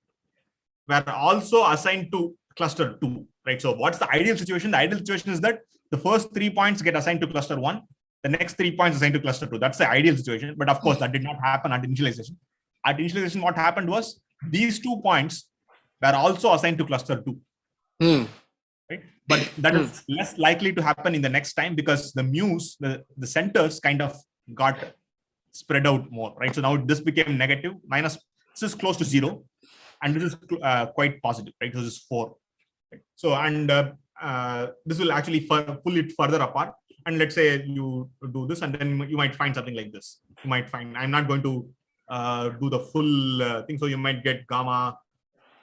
were also assigned to cluster 2. Right. So what's the ideal situation? The ideal situation is that the first 3 points get assigned to cluster 1, the next 3 points assigned to cluster 2. That's the ideal situation. But of course, that did not happen at initialization. At initialization, what happened was these 2 points were also assigned to cluster 2. Right? But that is less likely to happen in the next time, because the mu's, the centers kind of got spread out more. Right. So now this became negative, minus, this is close to 0. And this is quite positive. Right. So this is 4. Right? So, and this will actually pull it further apart. And let's say you do this, and then you might find something like this. You might find, I'm not going to do the full thing. So you might get gamma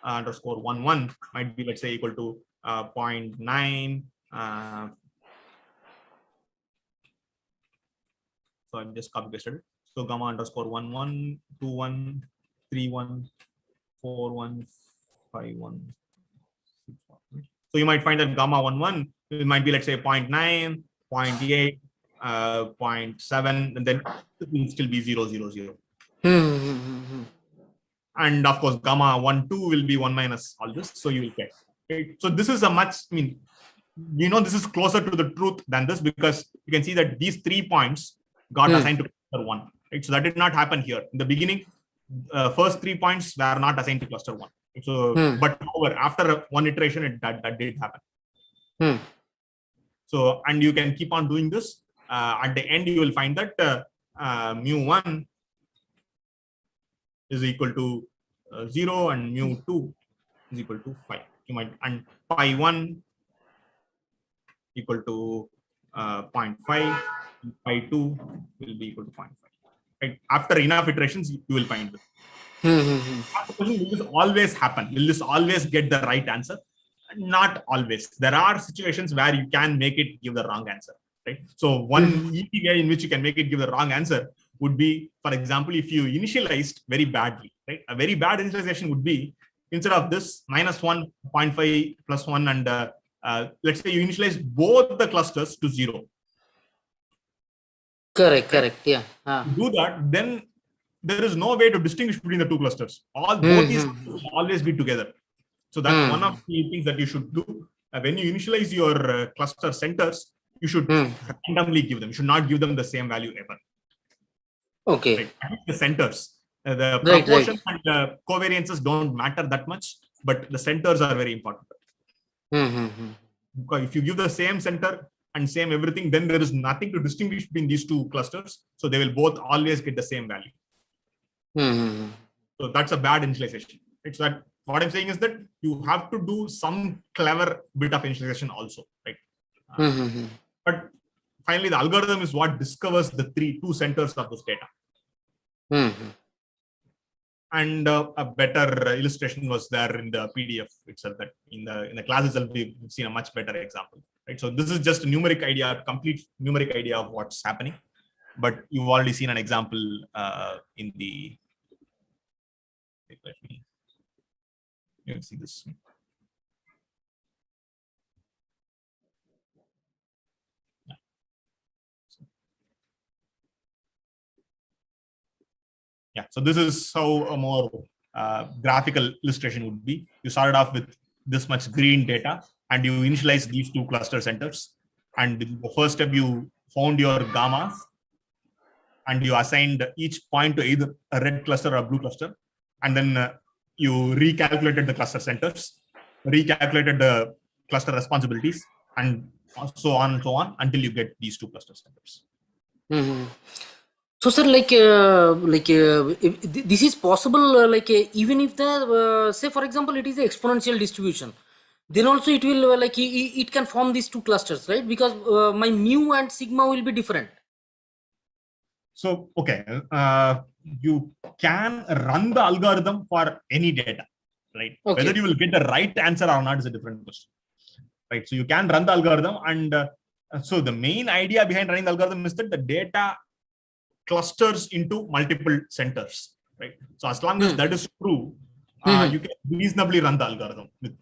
underscore 1.1 might be, let's say, equal to 0.9. So I'm just copy pasted it. So gamma underscore 1.1, 2.1, 3.1, 4.1, 5.1. So you might find that gamma 1.1, it might be, let's say, 0.9, 0.8, 0.7, and then it will still be 0.0.0. And of course, gamma 1.2 will be 1 minus all this. So you will get. Right? So this is a much, this is closer to the truth than this, because you can see that these 3 points got assigned to cluster 1. Right? So that did not happen here. In the beginning, first 3 points were not assigned to cluster 1. So, but after one iteration, that did happen. So, and you can keep on doing this. At the end, you will find that mu1 is equal to 0 and mu2 is equal to 5. You might, and pi 1 equal to 0.5, pi 2 will be equal to 0.5. Right? After enough iterations, you will find this. Will this always happen? Will this always get the right answer? Not always. There are situations where you can make it give the wrong answer. Right? So one easy way in which you can make it give the wrong answer would be, for example, if you initialized very badly. Right? A very bad initialization would be, instead of this minus 1, 0.5 plus 1, and let's say you initialize both the clusters to 0. Correct. Yeah. Do that, then there is no way to distinguish between the two clusters. Both these will always be together. So that's one of the things that you should do. When you initialize your cluster centers, you should randomly give them. You should not give them the same value ever. Okay. Right? The centers, the proportions and the covariances don't matter that much, but the centers are very important. Because if you give the same center and same everything, then there is nothing to distinguish between these two clusters. So they will both always get the same value. So that's a bad initialization. It's that what I'm saying is that you have to do some clever bit of initialization also, right? But finally, the algorithm is what discovers the two centers of this data. And a better illustration was there in the PDF itself. That in the class itself, we've seen a much better example. Right? So this is just a numeric idea, a complete numeric idea of what's happening. But you've already seen an example in the. Let me see this. Yeah, so this is how a more graphical illustration would be. You started off with this much green data, and you initialize these two cluster centers. And in the first step, you found your gammas, and you assigned each point to either a red cluster or a blue cluster. And then you recalculated the cluster centers, recalculated the cluster responsibilities, and so on until you get these two cluster centers. So, sir, this is possible, even if the, say, for example, it is an exponential distribution, then also it will, it can form these two clusters, right? Because my mu and sigma will be different. So, okay, you can run the algorithm for any data, right? Okay. Whether you will get the right answer or not is a different question, right? So you can run the algorithm, and so the main idea behind running the algorithm is that the data clusters into multiple centers, right? So as long as that is true, you can reasonably run the algorithm with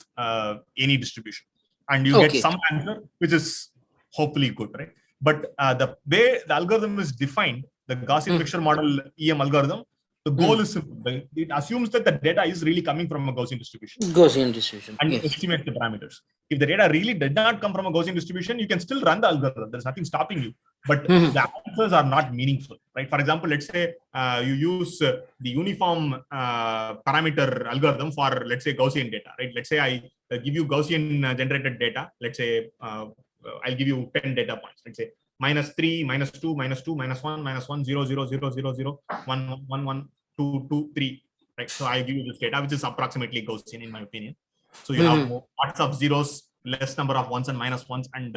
any distribution, and you get some answer which is hopefully good, right? But the way the algorithm is defined, the Gaussian mixture model EM algorithm, the goal is simple. It assumes that the data is really coming from a Gaussian distribution. Gaussian distribution. And estimate the parameters. If the data really did not come from a Gaussian distribution, you can still run the algorithm. There's nothing stopping you. But the answers are not meaningful, right? For example, let's say you use the uniform parameter algorithm for, let's say, Gaussian data, right? Let's say I give you Gaussian generated data. Let's say I'll give you 10 data points. Let's say -3, -2, -2, -1, -1, 0, 0, 0, 0, 0, 1, 1, 1, 2, 2, 3. Right. So I give you this data, which is approximately Gaussian in my opinion. So you have lots of zeros, less number of ones and -1s, and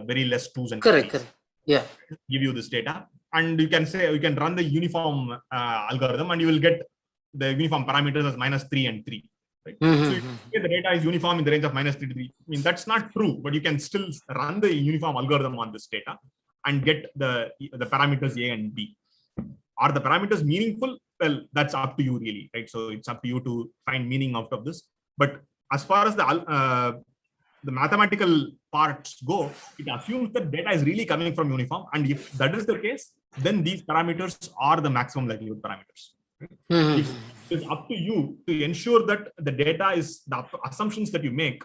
very less twos and correct. Yeah. Give you this data, and you can say you can run the uniform algorithm, and you will get the uniform parameters as -3 and 3. Right? So if the data is uniform in the range of -3 to 3. I mean, that's not true, but you can still run the uniform algorithm on this data and get the parameters A and B. Are the parameters meaningful? Well, that's up to you really, right? So it's up to you to find meaning out of this. But as far as the mathematical parts go, it assumes that data is really coming from uniform, and if that is the case, then these parameters are the maximum likelihood parameters. It's up to you to ensure that the data is, the assumptions that you make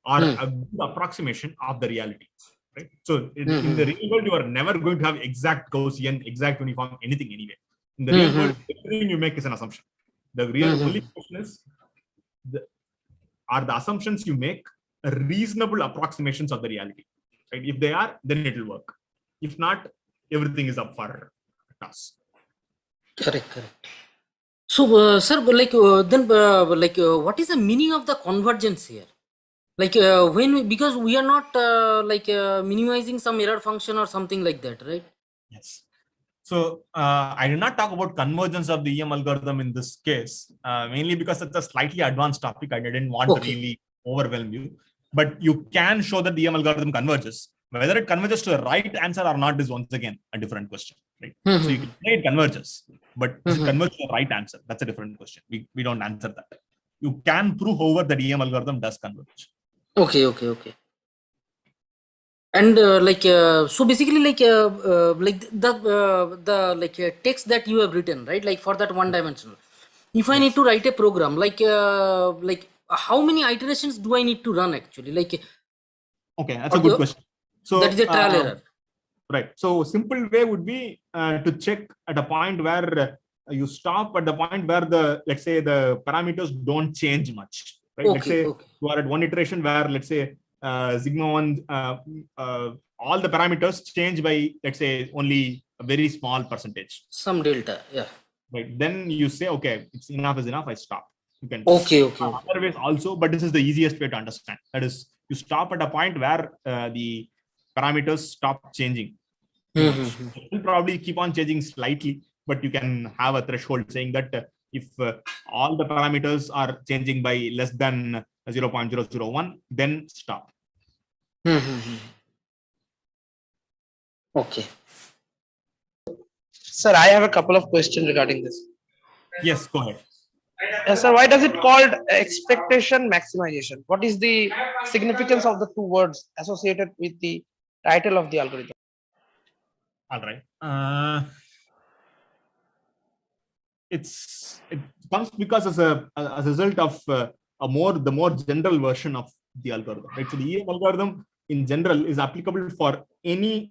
are a good approximation of the reality. Right? So in the real world, you are never going to have exact Gaussian, exact uniform, anything anyway. In the real world, everything you make is an assumption. The real only question is, are the assumptions you make reasonable approximations of the reality? Right? If they are, then it will work. If not, everything is up for toss. Correct. So, sir, what is the meaning of the convergence here? Because we are not minimizing some error function or something like that, right? Yes. So I did not talk about convergence of the EM algorithm in this case, mainly because it's a slightly advanced topic. I didn't want to really overwhelm you, but you can show that the EM algorithm converges. Whether it converges to the right answer or not is once again a different question, right? So you can say it converges, but does it converge to the right answer? That's a different question. We don't answer that. You can prove, however, that EM algorithm does converge. Okay. And so basically, the text that you have written, right? Like for that one dimensional, if I need to write a program, how many iterations do I need to run actually? Okay, that's a good question. So that is a trial error. Right. So simple way would be to check at a point where you stop at the point where let's say the parameters don't change much. Right? Let's say you are at one iteration where, let's say, sigma 1, all the parameters change by, let's say, only a very small percentage. Some delta, yeah. Right. Then you say, okay, it's enough is enough, I stop. You can okay. Other ways also, but this is the easiest way to understand. That is, you stop at a point where the parameters stop changing. It will probably keep on changing slightly, but you can have a threshold saying that if all the parameters are changing by less than 0.001, then stop. Okay. Sir, I have a couple of questions regarding this. Yes, go ahead. Yes, sir, why does it called expectation maximization? What is the significance of the two words associated with the title of the algorithm? All right. It comes because as a result of the more general version of the algorithm. Right? So the EM algorithm in general is applicable for any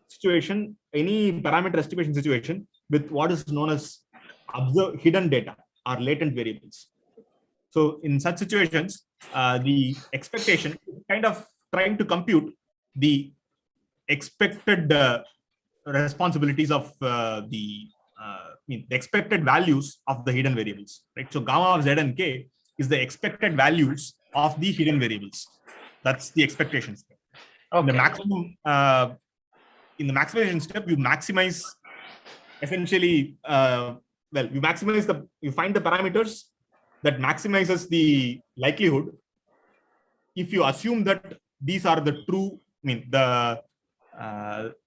situation, any parameter estimation situation with what is known as hidden data or latent variables. So in such situations, the expectation is kind of trying to compute the expected responsibilities of the expected values of the hidden variables, right? So gamma of z and k is the expected values of the hidden variables. That's the expectation step. Okay. The maximum in the maximization step, you maximize essentially. You find the parameters that maximizes the likelihood. If you assume that these are the true, the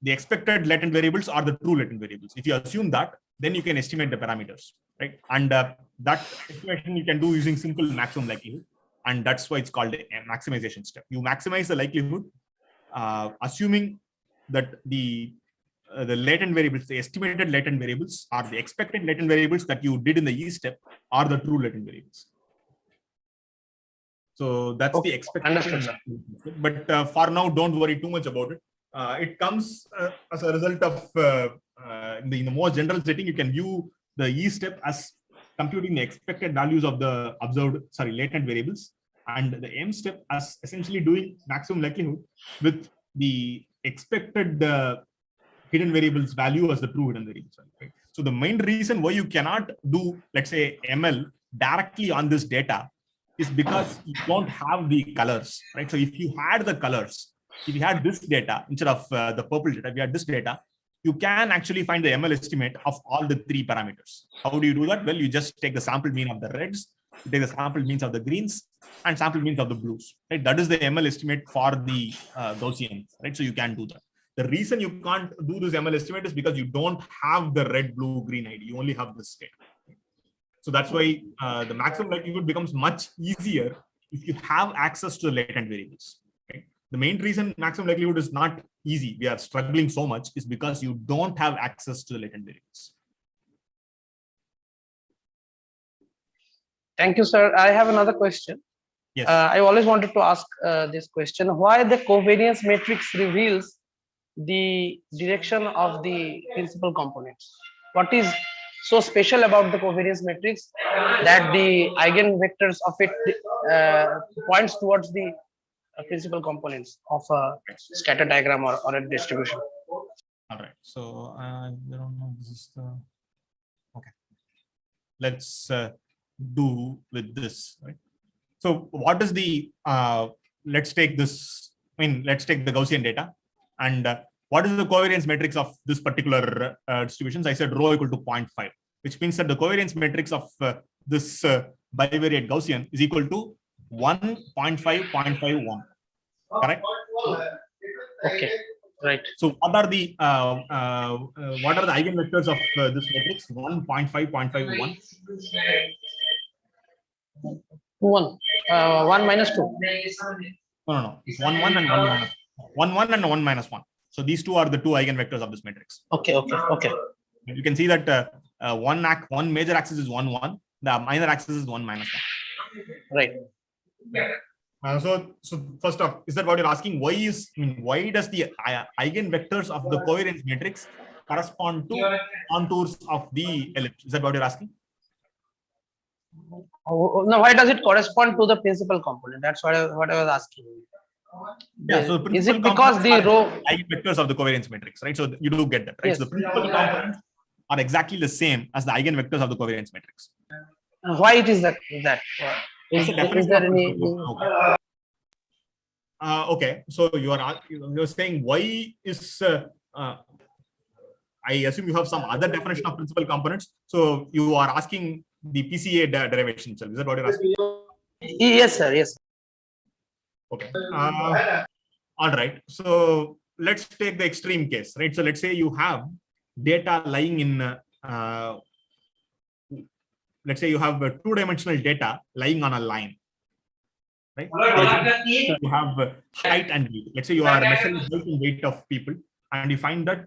expected latent variables are the true latent variables. If you assume that, then you can estimate the parameters, right? And that estimation you can do using simple maximum likelihood, and that's why it's called a maximization step. You maximize the likelihood, assuming that the latent variables, the estimated latent variables, are the expected latent variables that you did in the E step are the true latent variables. So that's the expectation. But for now, don't worry too much about it. It comes as a result of in the more general setting, you can view the E step as computing the expected values of the latent variables, and the M step as essentially doing maximum likelihood with the expected hidden variables value as the true hidden variables. Right? So the main reason why you cannot do, let's say, ML directly on this data is because you don't have the colors, right? So if you had the colors, if you had this data instead of the purple data, if you had this data, you can actually find the ML estimate of all the three parameters. How do you do that? Well, you just take the sample mean of the reds, you take the sample means of the greens, and sample means of the blues, right? That is the ML estimate for the Gaussian, right? So you can do that. The reason you can't do this ML estimate is because you don't have the red, blue, green ID. You only have this state. So that's why the maximum likelihood becomes much easier if you have access to the latent variables. Right? The main reason maximum likelihood is not easy, we are struggling so much, is because you don't have access to the latent variables. Thank you, sir. I have another question. Yes. I always wanted to ask this question: why the covariance matrix reveals the direction of the principal components? What is so special about the covariance matrix that the eigenvectors of it points towards the principal components of a scatter diagram or a distribution? All right. So I don't know. This is the okay. Let's do with this. Right. So what is the let's take this. Let's take the Gaussian data, and what is the covariance matrix of this particular distributions? I said rho equal to 0.5, which means that the covariance matrix of this bivariate Gaussian is equal to 1.5.51. Correct? Okay, right. So what are the eigenvectors of this matrix? 1.5.51. 1 minus 2. No. It's 1, 1 and 1 minus 1, 1 and 1 minus 1. So these two are the two eigenvectors of this matrix. Okay. You can see that one major axis is 1, 1. The minor axis is 1 minus 1. Right. So first off, is that what you're asking? Why does the eigenvectors of the covariance matrix correspond to contours of the ellipse? Is that what you're asking? No, why does it correspond to the principal component? That's what I was asking. Yeah, so is it because the row eigenvectors of the covariance matrix, right? So you do get that, right? Yes. So the principal components are exactly the same as the eigenvectors of the covariance matrix. Why it is that? Is there any? Okay, so you're saying why is I assume you have some other definition of principal components. So you are asking the PCA derivation itself. Is that what you're asking? Yes, sir. Yes. Okay. All right. So let's take the extreme case, right? So let's say you have data lying in, let's say you have two-dimensional data lying on a line, right? You have height and weight. Let's say you are measuring height and weight of people, and you find that,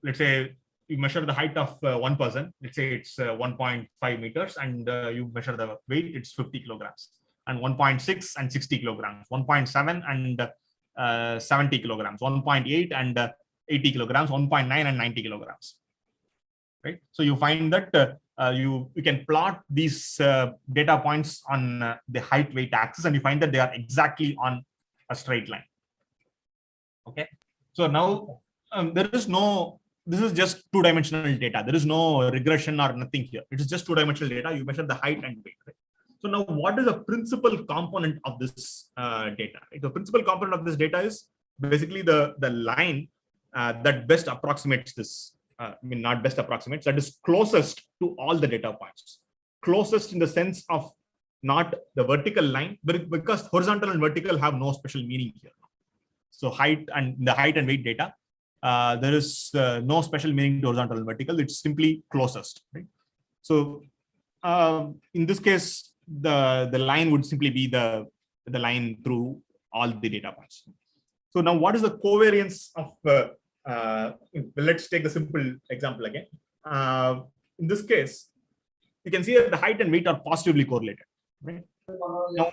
let's say you measure the height of one person. Let's say it's 1.5 meters, and you measure the weight. It's 50 kilograms. And 1.6 and 60 kilograms, 1.7 and 70 kilograms, 1.8 and 80 kilograms, 1.9 and 90 kilograms. Right. So you find that you can plot these data points on the height weight axis, and you find that they are exactly on a straight line. Okay. So now There is no, this is just two-dimensional data. There is no regression or nothing here. It is just two-dimensional data. You measure the height and weight. Right? So now what is the principal component of this data? Right? The principal component of this data is basically the line that best approximates this. I mean, not best approximates, that is closest to all the data points. Closest in the sense of not the vertical line, but because horizontal and vertical have no special meaning here. So height and the height and weight data, there is no special meaning to horizontal and vertical. It's simply closest. Right? So in this case, the line would simply be the line through all the data points. So now, what is the covariance of? Let's take the simple example again. In this case, you can see that the height and weight are positively correlated. Right? Now,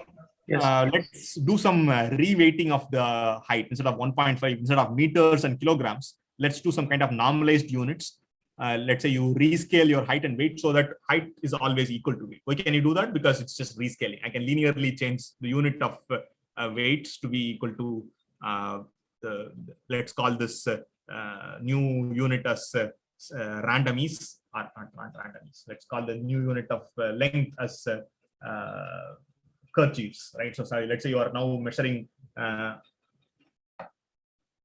let's do some reweighting of the height. Instead of 1.5, instead of meters and kilograms, let's do some kind of normalized units. Let's say you rescale your height and weight so that height is always equal to weight. Why can you do that? Because it's just rescaling. I can linearly change the unit of weights to be equal to let's call this new unit as randomies, or not randomies. Let's call the new unit of length as kerchiefs, right? So sorry, let's say you are now measuring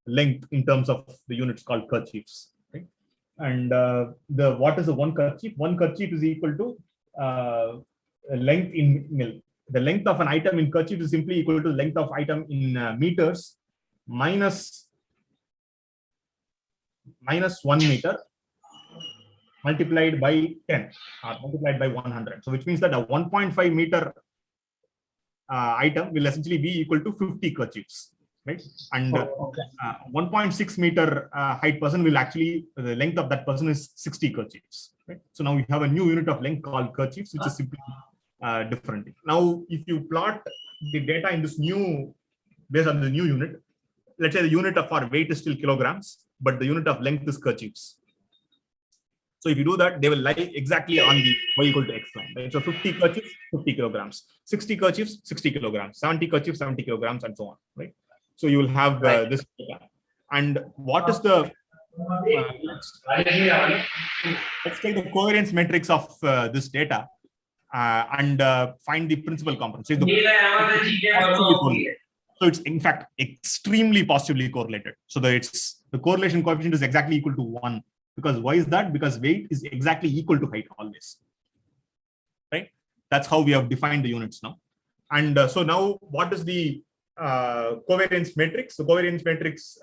length in terms of the units called kerchiefs, right? And what is the one kerchief? One kerchief is equal to length in mil. The length of an item in kerchief is simply equal to length of item in meters minus 1 meter multiplied by 10 or multiplied by 100. So which means that a 1.5 meter item will essentially be equal to 50 kerchiefs, right? And 1.6 meter height person will actually, the length of that person is 60 kerchiefs, right? So now we have a new unit of length called kerchiefs, which is simply different. Now, if you plot the data in this new, based on the new unit, let's say the unit of our weight is still kilograms, but the unit of length is kerchiefs. So if you do that, they will lie exactly on the y equal to x line. Right? So 50 kerchiefs, 50 kilograms, 60 kerchiefs, 60 kilograms, 70 kerchiefs, 70 kilograms, and so on. Right? So you will have this data. And what is the let's take the covariance matrix of this data and find the principal component. So it's in fact extremely positively correlated. So the correlation coefficient is exactly equal to 1. Because why is that? Because weight is exactly equal to height always. Right? That's how we have defined the units now. And so now what is the covariance matrix? The covariance matrix,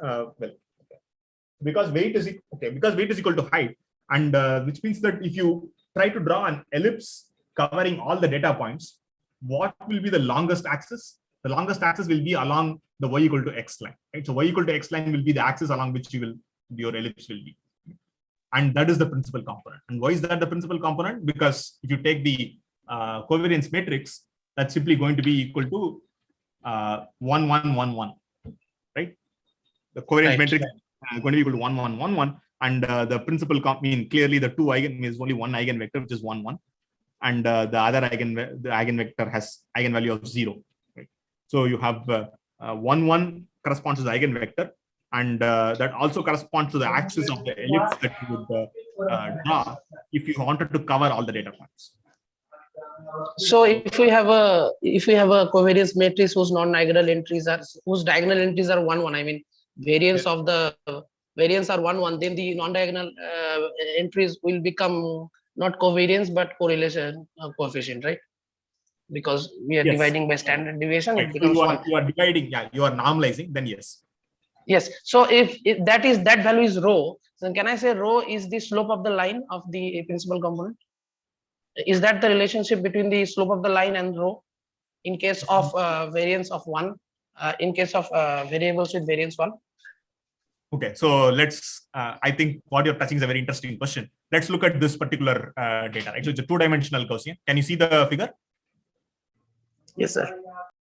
because weight is equal to height, and which means that if you try to draw an ellipse covering all the data points, what will be the longest axis? The longest axis will be along the y equal to x line. Right? So y equal to x line will be the axis along which your ellipse will be. And that is the principal component. And why is that the principal component? Because if you take the covariance matrix, that's simply going to be equal to 1, 1, 1, 1. Right? The covariance matrix is going to be equal to 1, 1, 1, 1. And the principal clearly the two is only one eigenvector, which is 1, 1. And the other eigenvector has eigenvalue of 0. Right? So you have 1, 1 corresponds to the eigenvector. And that also corresponds to the axis of the ellipse that you would draw if you wanted to cover all the data points. So if we have a covariance matrix whose non-diagonal entries are, whose diagonal entries are 1, 1, I mean variance of the variance are 1, 1, then the non-diagonal entries will become not covariance but correlation coefficient, right? Because we are dividing by standard deviation, right. It becomes So 1. You are dividing, you are normalizing, then yes. Yes. So if that value is rho, then can I say rho is the slope of the line of the principal component? Is that the relationship between the slope of the line and rho in case of variance of 1, in case of variables with variance 1? Okay, so let's, I think what you're touching is a very interesting question. Let's look at this particular data, right? So it's a two-dimensional Gaussian. Can you see the figure? Yes, sir.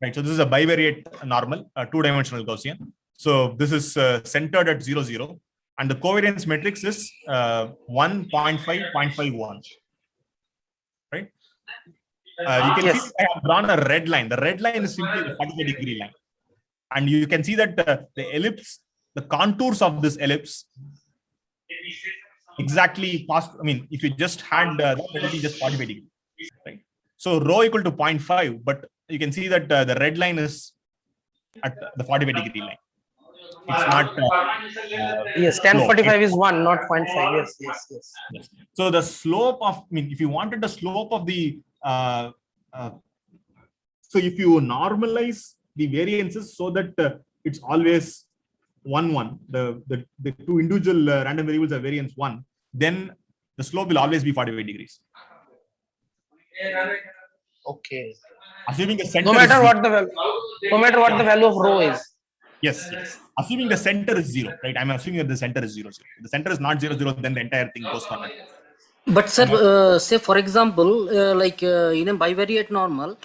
Right, so this is a bivariate normal, two-dimensional Gaussian. So this is centered at 0, 0. And the covariance matrix is 1, 0.5, 0.51. Right? You can see I have drawn a red line. The red line is simply the 45-degree line. And you can see that the ellipse the contours of this ellipse exactly past. I mean, if you just had that, it will be just 45 degrees, right? So rho equal to 0.5, but you can see that the red line is at the 45 degree line. It's not. Yes, tan 45 is 1, not 0.5. Yes. So the slope of, I mean, if you wanted the slope of the, so if you normalize the variances so that it's always 1, the two individual random variables are variance 1, then the slope will always be 45 degrees. Okay. Assuming the center No matter is what the value of rho is. Yes. Assuming the center is 0, right? I'm assuming that the center is 0, 0. If the center is not 0, 0, then the entire thing goes for nothing. But sir, say for example, in a bivariate normal,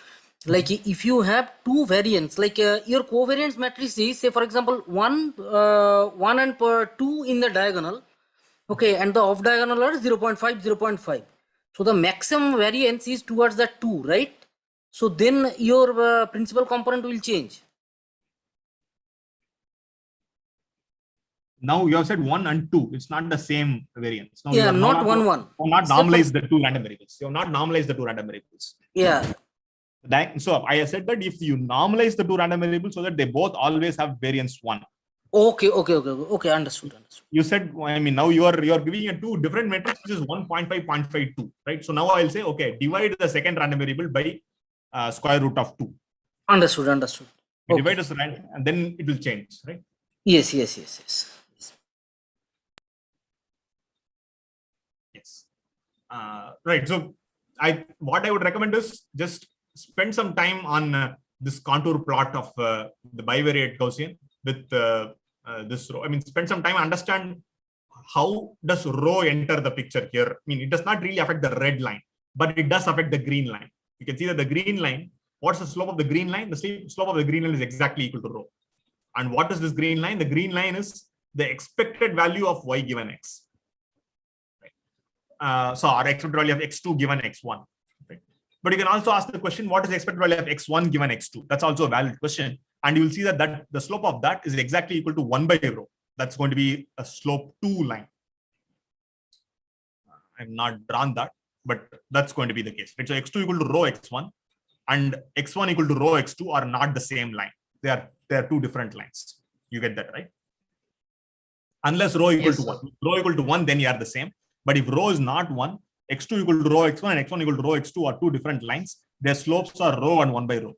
like if you have two variants, like your covariance matrix is, say for example, 1 and 2 in the diagonal, okay, and the off diagonal are 0.5, 0.5. So the maximum variance is towards that 2, right? So then your principal component will change. Now you have said 1 and 2. It's not the same variance. Now Yeah, you not 1, 1. You have not normalized the two random variables. You have not normalized the two random variables. Yeah. So I said that if you normalize the two random variables so that they both always have variance 1. Okay. Understood. You said, I mean, now you are giving a two different metrics, which is 1.5, 0.52, right? So now I'll say, okay, divide the second random variable by square root of 2. Understood. Divide this random, and then it will change, right? Yes. Yes. Right. So what I would recommend is just spend some time on this contour plot of the bivariate Gaussian with this rho. I mean, spend some time, understand how does rho enter the picture here. I mean, it does not really affect the red line, but it does affect the green line. You can see that the green line, what's the slope of the green line? The slope of the green line is exactly equal to rho. And what is this green line? The green line is the expected value of y given x. So our expected value of x2 given x1. Right? But you can also ask the question, what is the expected value of x1 given x2? That's also a valid question. And you will see that the slope of that is exactly equal to 1 by rho. That's going to be a slope 2 line. I've not drawn that, but that's going to be the case. Right? So x2 equal to rho x1 and x1 equal to rho x2 are not the same line. They are two different lines. You get that, right? Unless rho equal to 1. If rho equal to 1, then you are the same. But if rho is not 1, x2 equal to rho x1 and x1 equal to rho x2 are two different lines. Their slopes are rho and 1 by rho.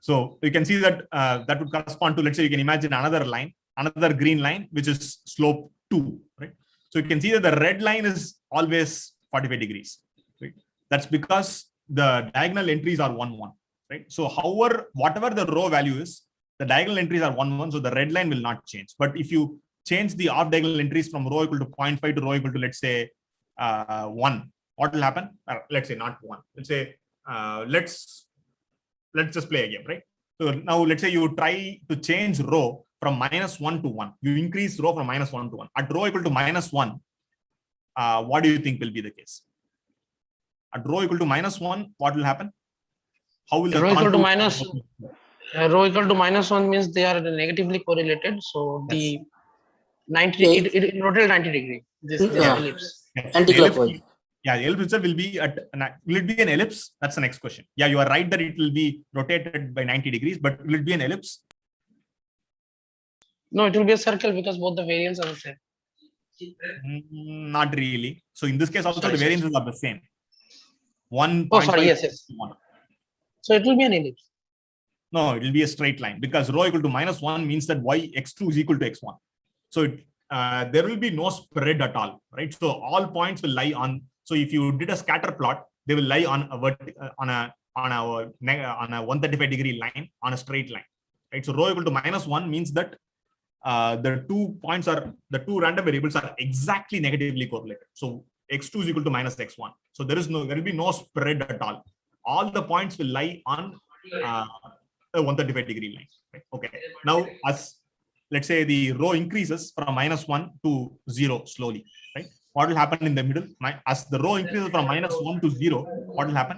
So you can see that that would correspond to, let's say you can imagine another line, another green line, which is slope 2, right? So you can see that the red line is always 45 degrees. Right? That's because the diagonal entries are 1, 1, right? So however, whatever the rho value is, the diagonal entries are 1, 1, so the red line will not change. But if you change the off diagonal entries from rho equal to 0.5 to rho equal to, let's say, 1, what will happen? Let's say not 1. Let's say, let's just play a game, right? So now let's say you try to change rho from -1 to 1. You increase rho from -1 to 1. At rho equal to -1, what do you think will be the case? At rho equal to -1, what will happen? How will the rho equal to rho equal to -1 means they are negatively correlated. So yes. the 90 it rotates 90 degree. This ellipse. Yes. Anti-clockwise. Yeah, the ellipse itself will be will it be an ellipse? That's the next question. Yeah, you are right that it will be rotated by 90 degrees, but will it be an ellipse? No, it will be a circle because both the variants are the same. Not really. So in this case, also the variances are the same. 1. Oh, sorry. Yes. 1. So it will be an ellipse. No, it will be a straight line because rho equal to -1 means that x2 is equal to x1. So there will be no spread at all, right? So all points will lie on. So if you did a scatter plot, they will lie on a 135 degree line on a straight line, right? So rho equal to -1 means that the 2 points are the 2 random variables are exactly negatively correlated. So x2 is equal to -x1. So there will be no spread at all. All the points will lie on a 135 degree line. Right? Okay. Now, as let's say the rho increases from -1 to 0 slowly, right? What will happen in the middle? As the rho increases from -1 to 0, what will happen?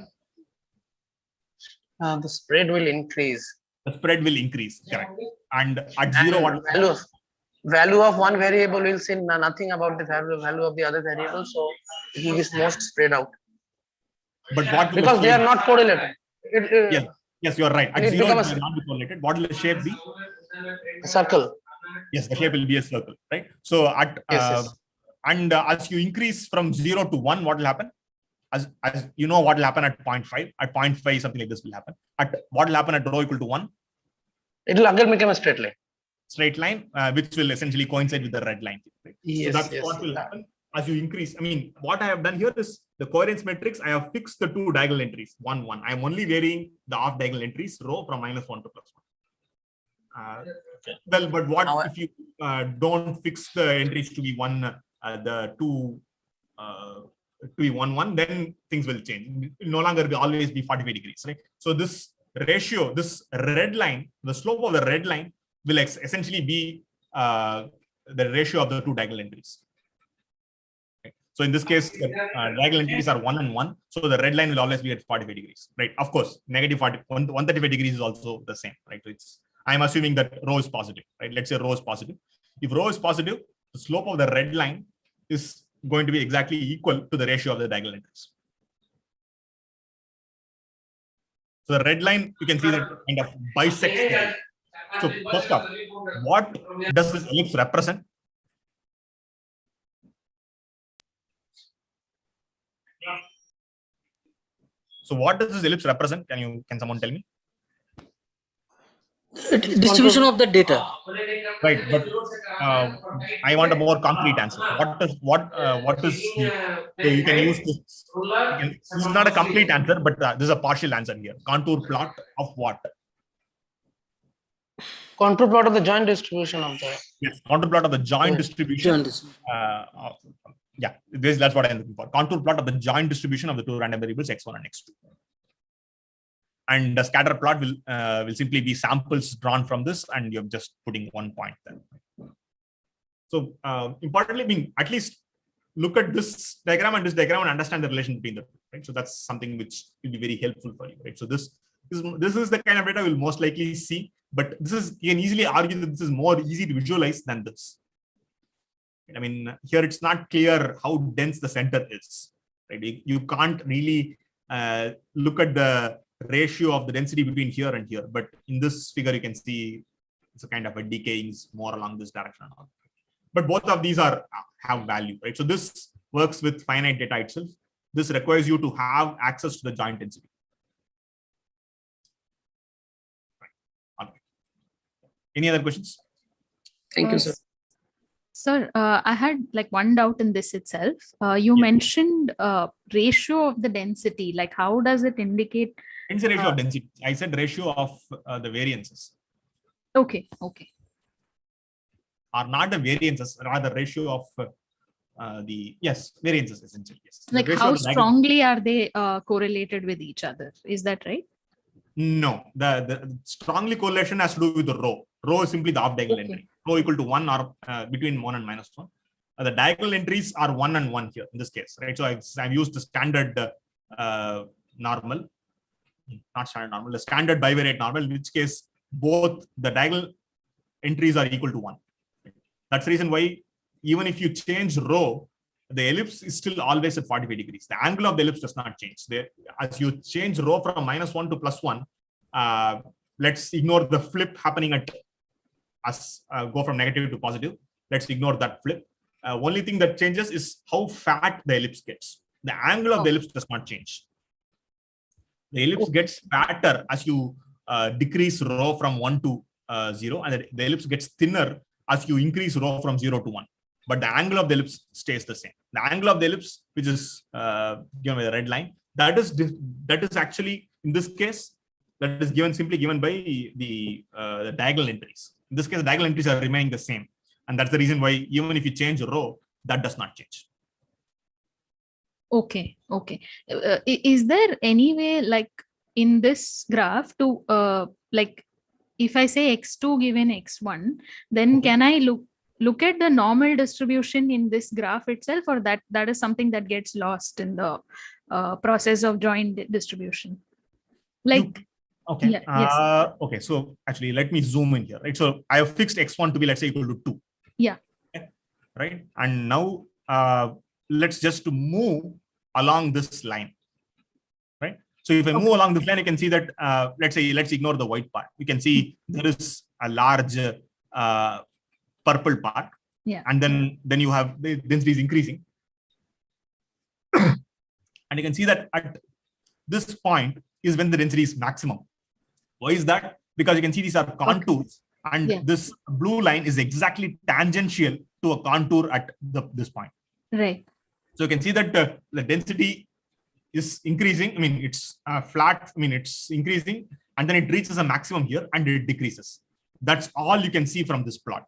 The spread will increase. The spread will increase. Correct. And at 0, what value of one variable will say nothing about the value of the other variable, so it will be most spread out. But what will because the they shape are not correlated. yes, you are right. At it 0, it becomes will not be correlated. What will the shape be? a circle. Yes, the shape will be a circle, right? So at Yes. and as you increase from 0 to 1, what will happen? As you know, what will happen at 0.5? At 0.5, something like this will happen. At what will happen at rho equal to 1? It will again become a straight line. Straight line, which will essentially coincide with the red line. Right? Yes, so that's what will happen as you increase. I mean, what I have done here is the covariance matrix. I have fixed the two diagonal entries, 1, 1. I am only varying the off diagonal entries, rho from -1 to +1. Well, but what if you don't fix the entries to be 1, the 2 to be 1, 1, then things will change. It will no longer always be 45 degrees, right? So this ratio, this red line, the slope of the red line will essentially be the ratio of the two diagonal entries. Okay. So in this case, the diagonal entries are 1 and 1. So the red line will always be at 45 degrees, right? Of course, negative 135 degrees is also the same, right? So I'm assuming that rho is positive, right? Let's say rho is positive. If rho is positive, the slope of the red line is going to be exactly equal to the ratio of the diagonal entries. So the red line, you can see that kind of bisects the red. So first off, what does this ellipse represent? So what does this ellipse represent? Can someone tell me? Distribution of the data. Right, but I want a more concrete answer. What is so you can use this. This is not a complete answer, but this is a partial answer here. Contour plot of what? Contour plot of the joint distribution of the. Yes, contour plot of the joint distribution. Yeah, that's what I'm looking for. Contour plot of the joint distribution of the two random variables x1 and x2. And the scatter plot will simply be samples drawn from this, and you're just putting one point there. So importantly, I mean, at least look at this diagram and understand the relation between the two. Right? So that's something which will be very helpful for you. Right? So this is the kind of data we'll most likely see, but you can easily argue that this is more easy to visualize than this. I mean, here it's not clear how dense the center is. Right? You can't really look at the ratio of the density between here and here, but in this figure you can see it's a kind of a decaying more along this direction. But both of these have value, right? So this works with finite data itself. This requires you to have access to the joint density. Right. Any other questions? Thank you, sir. Sir, I had like one doubt in this itself. You mentioned ratio of the density. Like, how does it indicate? It's a ratio of density. I said ratio of the variances. Okay. Are not the variances, rather ratio of variances essentially. Yes. Like, how strongly are they correlated with each other? Is that right? No, the strongly correlation has to do with the rho. Rho is simply the off diagonal entry. Rho equal to 1 or between 1 and -1. The diagonal entries are 1 and 1 here in this case, right? So I've used the standard normal, not standard normal, the standard bivariate normal, in which case both the diagonal entries are equal to 1. That's the reason why even if you change rho, the ellipse is still always at 45 degrees. The angle of the ellipse does not change. As you change rho from -1 to +1, let's ignore the flip happening at go from negative to positive. Let's ignore that flip. Only thing that changes is how fat the ellipse gets. The angle of the ellipse does not change. The ellipse gets fatter as you decrease rho from 1 to 0, and the ellipse gets thinner as you increase rho from 0 to 1. But the angle of the ellipse stays the same. The angle of the ellipse, which is given by the red line, that is actually in this case that is simply given by the diagonal entries. In this case, the diagonal entries are remaining the same, and that's the reason why even if you change rho, that does not change. Okay. Is there any way, like in this graph, to like if I say x2 given x1, then can I look at the normal distribution in this graph itself, or that is something that gets lost in the process of joint distribution? Like Okay. Yeah, yes. Okay. So actually, let me zoom in here. Right. So I have fixed x1 to be, let's say, equal to 2. Yeah. Okay? Right. And now let's just move along this line. Right. So if I move along this line, you can see that let's ignore the white part. You can see there is a large purple part. Yeah. And then you have the density is increasing. And you can see that at this point is when the density is maximum. Why is that? Because you can see these are contours, and this blue line is exactly tangential to a contour at this point. Right. So you can see that the density is increasing. I mean, it's flat. I mean, it's increasing, and then it reaches a maximum here, and it decreases. That's all you can see from this plot.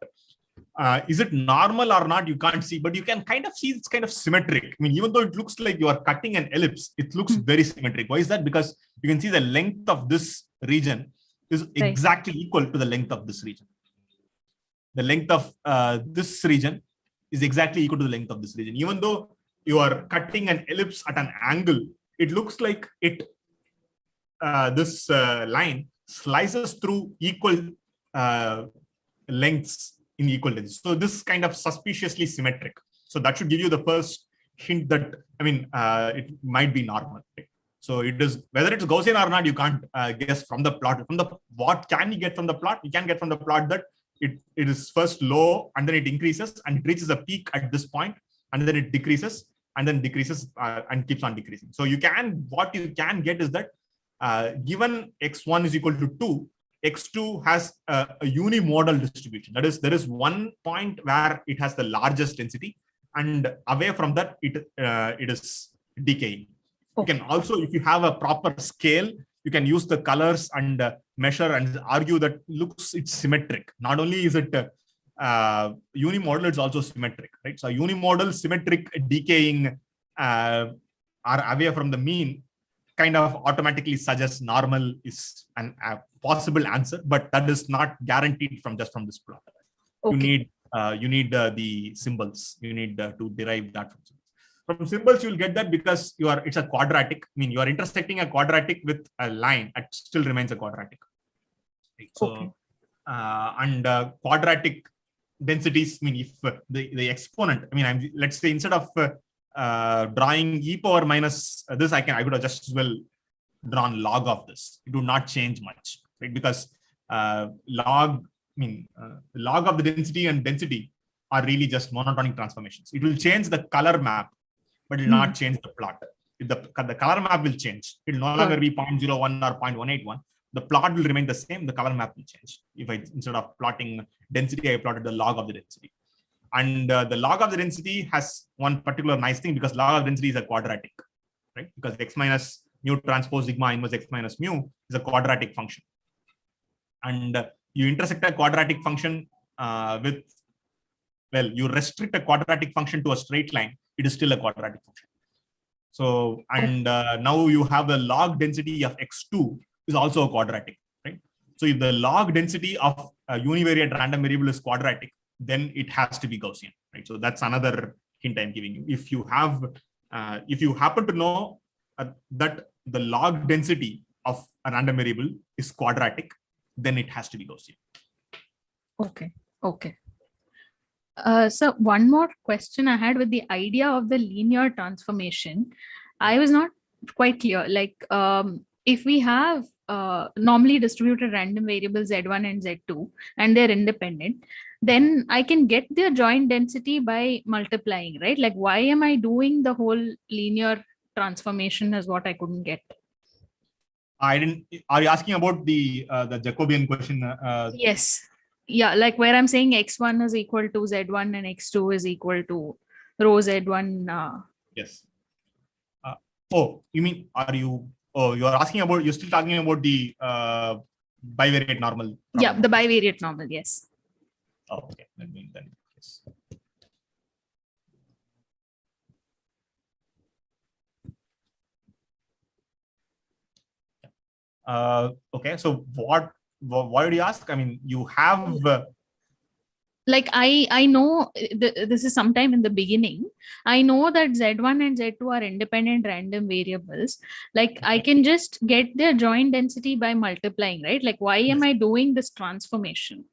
Is it normal or not? You can't see, but you can kind of see it's kind of symmetric. I mean, even though it looks like you are cutting an ellipse, it looks very symmetric. Why is that? Because you can see the length of this region is exactly equal to the length of this region. The length of this region is exactly equal to the length of this region. Even though you are cutting an ellipse at an angle, it looks like this line slices through equal lengths in equal density. So this is kind of suspiciously symmetric. So that should give you the first hint that, I mean, it might be normal. Right? So it is, whether it's Gaussian or not, you can't guess from the plot. What can you get from the plot? You can get from the plot that it is first low, and then it increases, and it reaches a peak at this point, and then it decreases, and then decreases and keeps on decreasing. So what you can get is that given x1 is equal to 2, x2 has a unimodal distribution. That is, there is one point where it has the largest density, and away from that, it is decaying. You can also, if you have a proper scale, you can use the colors and measure and argue that it's symmetric. Not only is it unimodal, it's also symmetric, right? So unimodal, symmetric, decaying are away from the mean, kind of automatically suggests normal is a possible answer, but that is not guaranteed from just from this plot. Okay. You need the symbols. You need to derive that from symbols. From symbols, you'll get that because it's a quadratic. I mean, you are intersecting a quadratic with a line. It still remains a quadratic. Right? So, and quadratic densities. I mean, if the exponent. I mean, let's say instead of drawing e power minus this, I could have just as well drawn log of this. It would not change much, right? Because log of the density and density are really just monotonic transformations. It will change the color map, but it will not change the plot. The color map will change. It will no longer be 0.01 or 0.181. The plot will remain the same. The color map will change. If instead of plotting density, I plotted the log of the density. And the log of the density has one particular nice thing, because log of density is a quadratic, right? Because x minus mu transpose sigma inverse x minus mu is a quadratic function. And you intersect a quadratic function you restrict a quadratic function to a straight line, it is still a quadratic function. So, and now you have the log density of x2 is also a quadratic, right? So if the log density of a univariate random variable is quadratic, then it has to be Gaussian, right? So that's another hint I'm giving you. If you happen to know that the log density of a random variable is quadratic, then it has to be Gaussian. Okay. So one more question I had with the idea of the linear transformation. I was not quite clear. Like, if we have normally distributed random variables Z1 and Z2, and they're independent, then I can get their joint density by multiplying, right? Like, why am I doing the whole linear transformation is what I couldn't get. Are you asking about the Jacobian question? Yes. Yeah, like where I'm saying x1 is equal to z1 and x2 is equal to rho z1. Yes. You mean, you are asking about, you're still talking about the bivariate normal problem. Yeah, the bivariate normal, yes. Okay, let me then. Yes. Okay, so what did you ask? I mean, you have like I know this is sometime in the beginning. I know that Z1 and Z2 are independent random variables. Like I can just get their joint density by multiplying, right? Like why am I doing this transformation?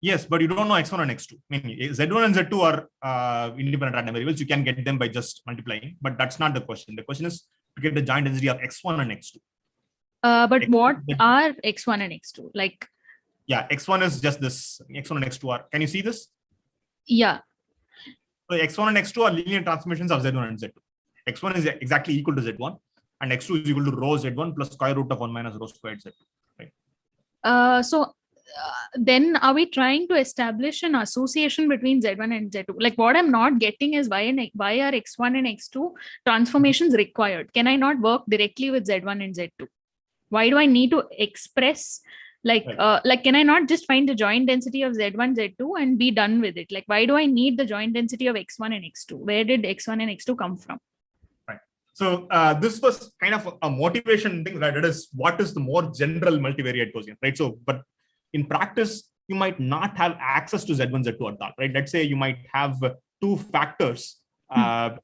Yes, but you don't know x1 and x2. I mean, Z1 and Z2 are independent random variables. You can get them by just multiplying, but that's not the question. The question is to get the joint density of x1 and x2. But what are x1 and x2? Like, yeah, x1 is just this. X1 and x2 are. Can you see this? Yeah. So x1 and x2 are linear transformations of Z1 and Z2. x1 is exactly equal to Z1, and x2 is equal to rho Z1 plus square root of 1 minus rho squared Z2. Right? So then are we trying to establish an association between Z1 and Z2? Like what I'm not getting is why are x1 and x2 transformations required? Can I not work directly with Z1 and Z2? Why do I need to express like can I not just find the joint density of Z1, Z2 and be done with it? Like why do I need the joint density of x1 and x2? Where did x1 and x2 come from? Right. So this was kind of a motivation thing, right? It is what is the more general multivariate Gaussian, right? So, but in practice, you might not have access to Z1, Z2 at all, right? Let's say you might have two factors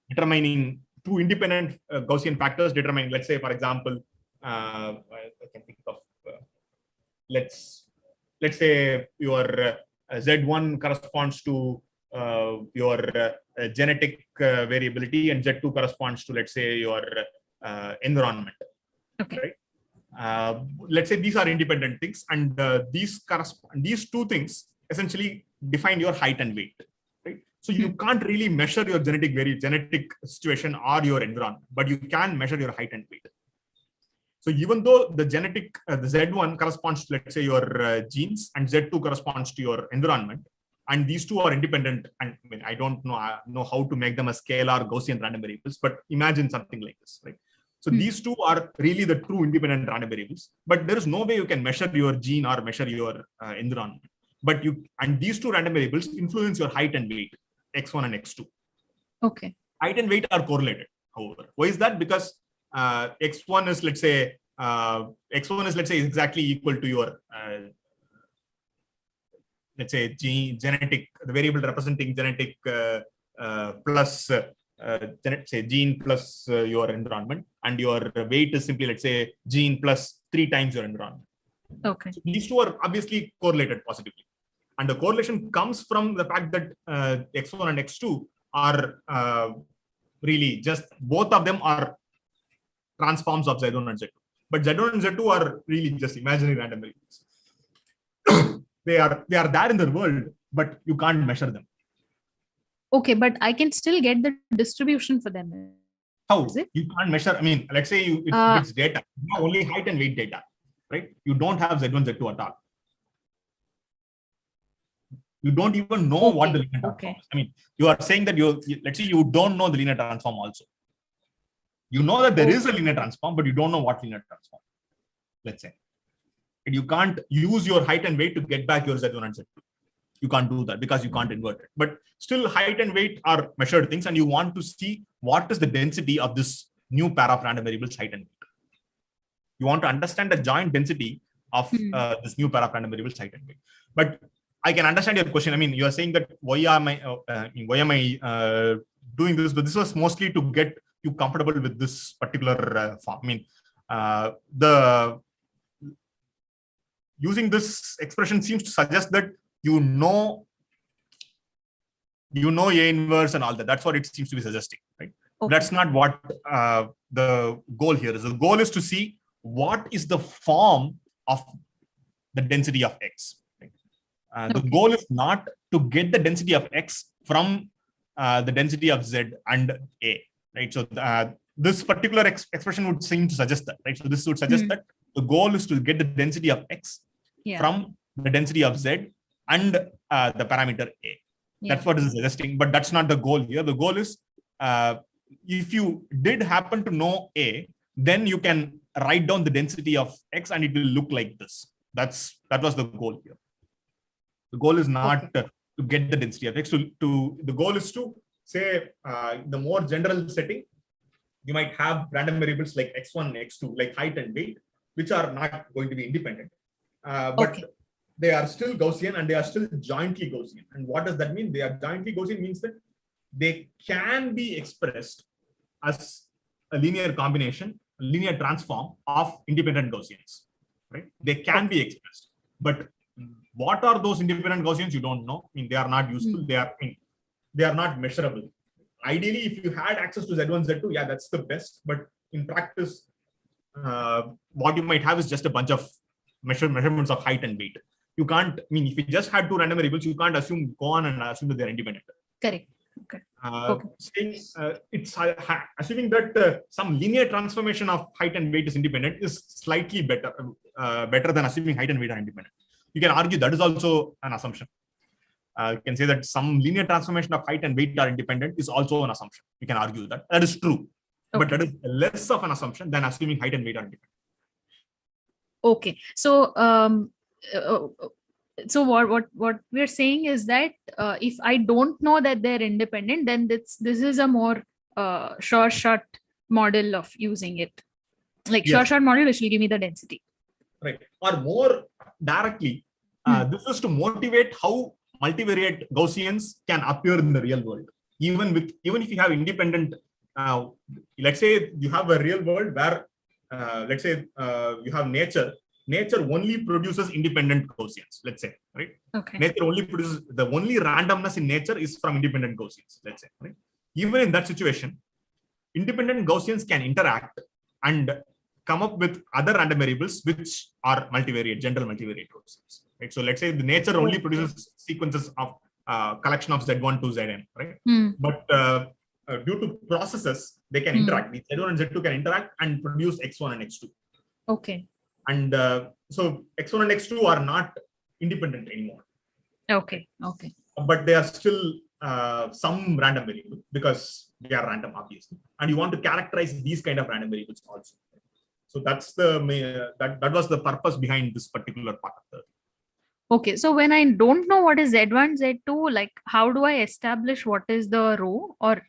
determining two independent Gaussian factors determining, let's say, for example, I can think of, let's say your Z1 corresponds to your genetic variability and Z2 corresponds to, let's say, your environment. Okay. Right? Let's say these are independent things, and these two things essentially define your height and weight. Right? So you can't really measure your genetic situation or your environment, but you can measure your height and weight. So even though the genetic, the Z1 corresponds to, let's say, your genes, and Z2 corresponds to your environment, and these two are independent, and I mean, I don't know how to make them a scalar Gaussian random variables, but imagine something like this, right? So these two are really the true independent random variables, but there is no way you can measure your gene or measure your environment. But these two random variables influence your height and weight, x1 and x2. Okay. Height and weight are correlated, however. Why is that? Because x1 is, let's say, exactly equal to your let's say genetic, the variable representing genetic plus say gene plus your environment, and your weight is simply, let's say, gene plus 3 times your environment. Okay. So these two are obviously correlated positively, and the correlation comes from the fact that x1 and x2 are really just, both of them are transforms of Z1 and Z2. But Z1 and Z2 are really just imaginary random variables. they are there in the world, but you can't measure them. Okay, but I can still get the distribution for them. How? You can't measure. I mean, let's say it's data, only height and weight data, right? You don't have Z1, Z2 at all. You don't even know what the linear transform is. I mean, you are saying that let's say you don't know the linear transform also. You know that there is a linear transform, but you don't know what linear transform. Let's say. And you can't use your height and weight to get back your Z1 and Z2. You can't do that because you can't invert it. But still, height and weight are measured things, and you want to see what is the density of this new pair of random variables, height and weight. You want to understand the joint density of this new pair of random variables, height and weight. But I can understand your question. I mean, you are saying that why am I doing this? But this was mostly to get you comfortable with this particular form. I mean, using this expression seems to suggest that you know A inverse and all that. That's what it seems to be suggesting, right? Okay. That's not what the goal here is. The goal is to see what is the form of the density of X. Right? The goal is not to get the density of X from the density of Z and A, right? So this particular expression would seem to suggest that, right? So this would suggest that the goal is to get the density of X from the density of Z and the parameter A. That's what it is suggesting, but that's not the goal here. The goal is if you did happen to know A, then you can write down the density of X and it will look like this. That was the goal here. The goal is not to get the density of X. The goal is to say the more general setting, you might have random variables like X1 and X2, like height and weight, which are not going to be independent. But they are still Gaussian and they are still jointly Gaussian. And what does that mean? They are jointly Gaussian means that they can be expressed as a linear combination, linear transform of independent Gaussians, right? They can be expressed, but what are those independent Gaussians? You don't know. I mean, they are not useful. They are not measurable. Ideally, if you had access to Z1, Z2, yeah, that's the best. But in practice, what you might have is just a bunch of measurements of height and weight. You can't, I mean, if you just had two random variables, you can't go on and assume that they're independent. Correct. Okay. It's assuming that some linear transformation of height and weight is independent is slightly better than assuming height and weight are independent. You can argue that is also an assumption. You can say that some linear transformation of height and weight are independent is also an assumption. You can argue that is true, but that is less of an assumption than assuming height and weight are independent. Okay, so so what we're saying is that if I don't know that they're independent, then this is a more short model of using it, like short model which will give me the density, right? Or more directly, this is to motivate how multivariate Gaussians can appear in the real world, even if you have independent. Let's say you have a real world where let's say you have nature only produces independent Gaussians, let's say, right? Okay. Nature only produces, the only randomness in nature is from independent Gaussians, let's say, right? Even in that situation, independent Gaussians can interact and come up with other random variables which are multivariate, general multivariate Gaussians, right? So let's say the nature only produces sequences of collection of Z1 to Zn, right? But due to processes, they can interact. The Z1 and Z2 can interact and produce X1 and X2. Okay. And so X1 and X2 are not independent anymore. Okay. But they are still some random variable because they are random, obviously. And you want to characterize these kind of random variables also. So that's that was the purpose behind this particular part of the. Okay, so when I don't know what is Z1, Z2, like how do I establish what is the row or?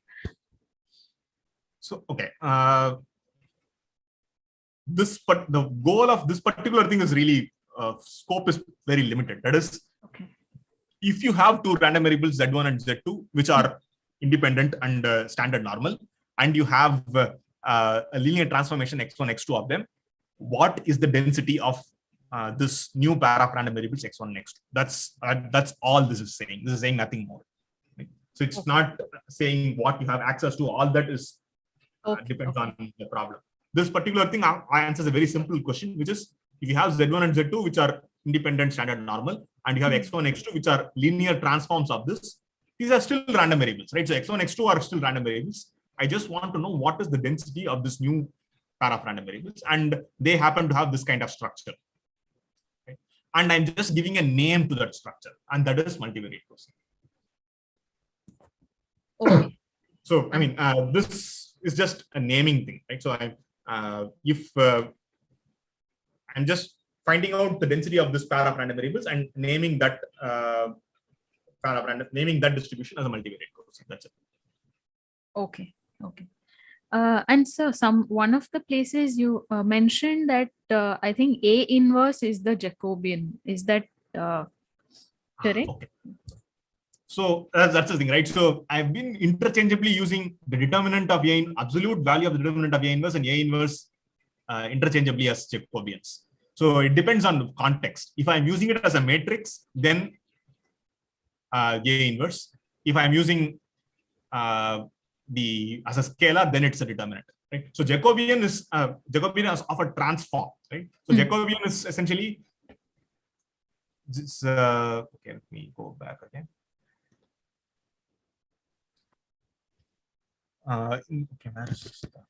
So okay, the goal of this particular thing is really scope is very limited. That is, if you have two random variables Z1 and Z2 which are independent and standard normal, and you have a linear transformation X1, X2 of them, what is the density of this new pair of random variables X1 and X2? That's all this is saying. This is saying nothing more. Right? So it's not saying what you have access to. All that is depends on the problem. This particular thing answers a very simple question, which is if you have Z1 and Z2 which are independent standard normal, and you have X1 and X2 which are linear transforms of this, these are still random variables, right? So X1 and X2 are still random variables. I just want to know what is the density of this new pair of random variables, and they happen to have this kind of structure. Okay? And I'm just giving a name to that structure, and that is multivariate Gaussian. Okay. So I mean, this is just a naming thing, right? So I'm just finding out the density of this pair of random variables and naming that naming that distribution as a multivariate Gaussian. That's it. Okay. And so one of the places you mentioned that I think A inverse is the Jacobian. Is that correct? Okay. So that's the thing, right? So I've been interchangeably using the determinant of A, absolute value of the determinant of A inverse and A inverse interchangeably as Jacobians. So it depends on context. If I'm using it as a matrix, then A inverse. If I'm using as a scalar, then it's a determinant. Right? So Jacobian is of a transform. Right? So Jacobian is essentially this. Okay, let me go back again. Okay, where is that?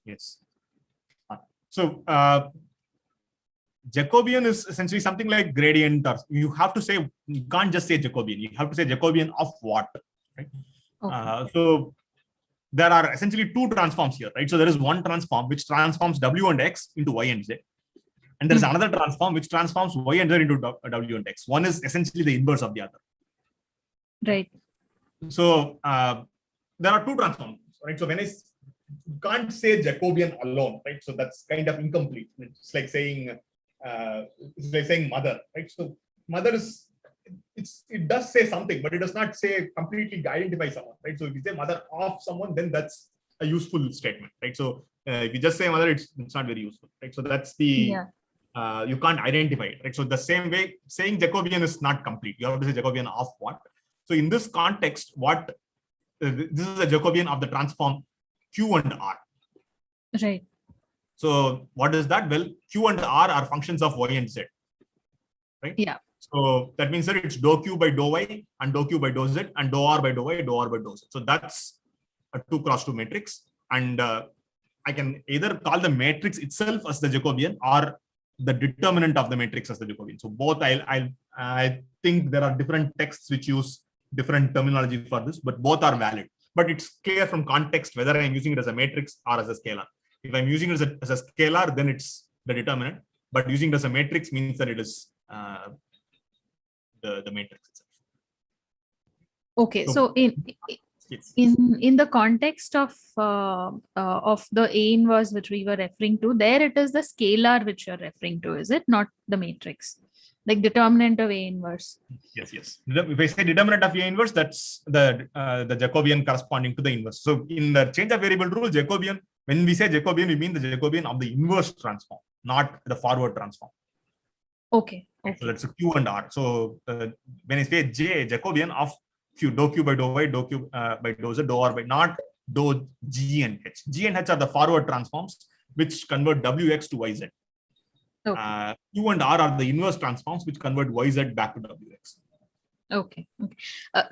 Yes. So Jacobian is essentially something like gradient, or you have to say, you can't just say Jacobian, you have to say Jacobian of what, right? Okay. So there are essentially two transforms here, right? So there is one transform which transforms W and X into Y and Z. And there's another transform which transforms Y and Z into W and X. One is essentially the inverse of the other. Right. So there are two transforms, right? So when you can't say Jacobian alone, right? So that's kind of incomplete. It's like saying mother, right? So mother is, it does say something, but it does not say completely identify someone, right? So if you say mother of someone, then that's a useful statement, right? So if you just say mother, it's not very useful, right? So that's the you can't identify it, right? So the same way, saying Jacobian is not complete. You have to say Jacobian of what. So in this context, what this is a Jacobian of the transform Q and R. Right. So what is that? Well, Q and R are functions of Y and Z, right? Yeah. So that means that it's dou Q by dou Y and dou Q by dou Z and dou R by dou Y, dou R by dou Z. So that's a 2x2 matrix. And I can either call the matrix itself as the Jacobian or the determinant of the matrix as the Jacobian. So both, I think there are different texts which use different terminology for this, but both are valid. But it's clear from context whether I'm using it as a matrix or as a scalar. If I'm using it as a scalar, then it's the determinant. But using it as a matrix means that it is the matrix itself. Okay. So in the context of the A inverse which we were referring to, there it is the scalar which you're referring to, is it not the matrix? Like determinant of A inverse. Yes. If I say determinant of A inverse, that's the Jacobian corresponding to the inverse. So in the change of variable rule, Jacobian, when we say Jacobian, we mean the Jacobian of the inverse transform, not the forward transform. Okay. So that's a Q and R. So when I say Jacobian of Q, dou Q by dou Y, dou Q by dou Z, dou R by, not dou G and H. G and H are the forward transforms which convert WX to YZ. Okay. Q and R are the inverse transforms which convert YZ back to WX. Okay.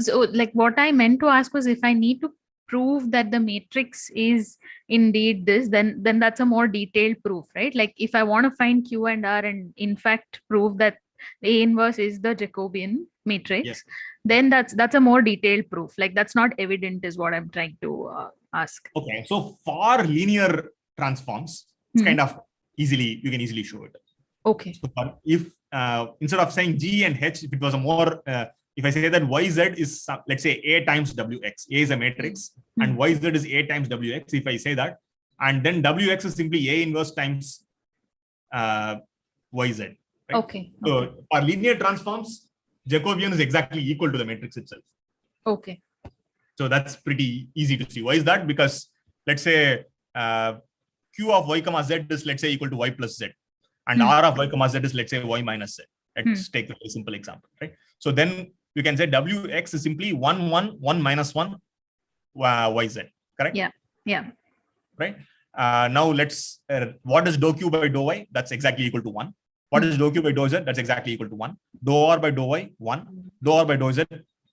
So like what I meant to ask was, if I need to prove that the matrix is indeed this, then that's a more detailed proof, right? Like if I want to find Q and R and in fact prove that A inverse is the Jacobian matrix, yes, then that's a more detailed proof. Like that's not evident is what I'm trying to ask. Okay. So for linear transforms, it's kind of you can easily show it. Okay. So if instead of saying G and H, if it was a more, if I say that YZ is, let's say A times WX, A is a matrix and YZ is A times WX, if I say that, and then WX is simply A inverse times YZ. Right? Okay. So for linear transforms, Jacobian is exactly equal to the matrix itself. Okay. So that's pretty easy to see. Why is that? Because let's say Q of Y comma Z is, let's say, equal to Y plus Z. And R of Y comma Z is, let's say, Y minus Z. Let's take a very simple example, right? So then you can say WX is simply 1, 1, 1 minus 1 YZ, correct? Yeah. Right? Now let's, what is dou Q by dou Y? That's exactly equal to 1. What is dou Q by dou Z? That's exactly equal to 1. Dou R by dou Y, 1. Dou R by dou Z,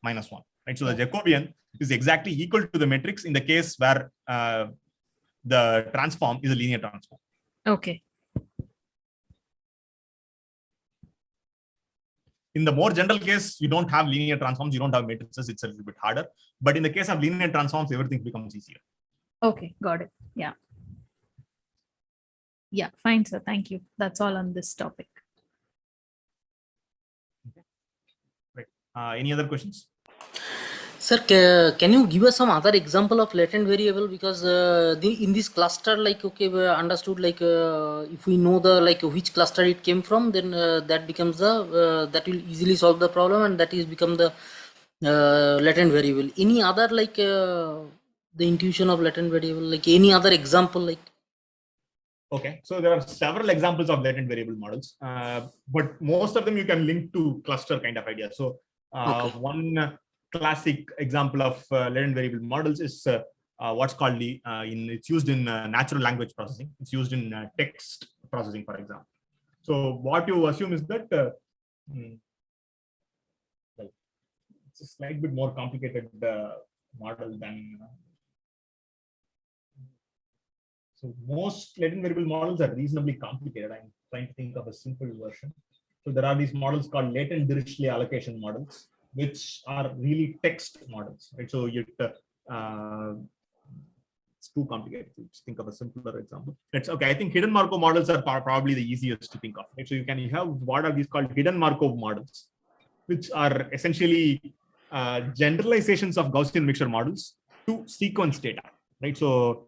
minus 1. Right? So the Jacobian is exactly equal to the matrix in the case where the transform is a linear transform. Okay. In the more general case, you don't have linear transforms, you don't have matrices, it's a little bit harder. But in the case of linear transforms, everything becomes easier. Okay, got it. Yeah. Yeah, fine, sir. Thank you. That's all on this topic. Right. Any other questions? Sir, can you give us some other example of latent variable? Because in this cluster, like, okay, we understood, like, if we know the, like, which cluster it came from, then that becomes the, that will easily solve the problem, and that is become the latent variable. Any other, like, the intuition of latent variable, like any other example, like? Okay, so there are several examples of latent variable models, but most of them you can link to cluster kind of idea. So one classic example of latent variable models is what's called the it's used in natural language processing. It's used in text processing, for example. So what you assume is that well, it's a slight bit more complicated model than. So most latent variable models are reasonably complicated. I'm trying to think of a simple version. So there are these models called latent Dirichlet allocation models, which are really text models, right? So it's too complicated. Let's think of a simpler example. Let's okay. I think hidden Markov models are probably the easiest to think of. Right? So you have what are these called hidden Markov models, which are essentially generalizations of Gaussian mixture models to sequence data, right? So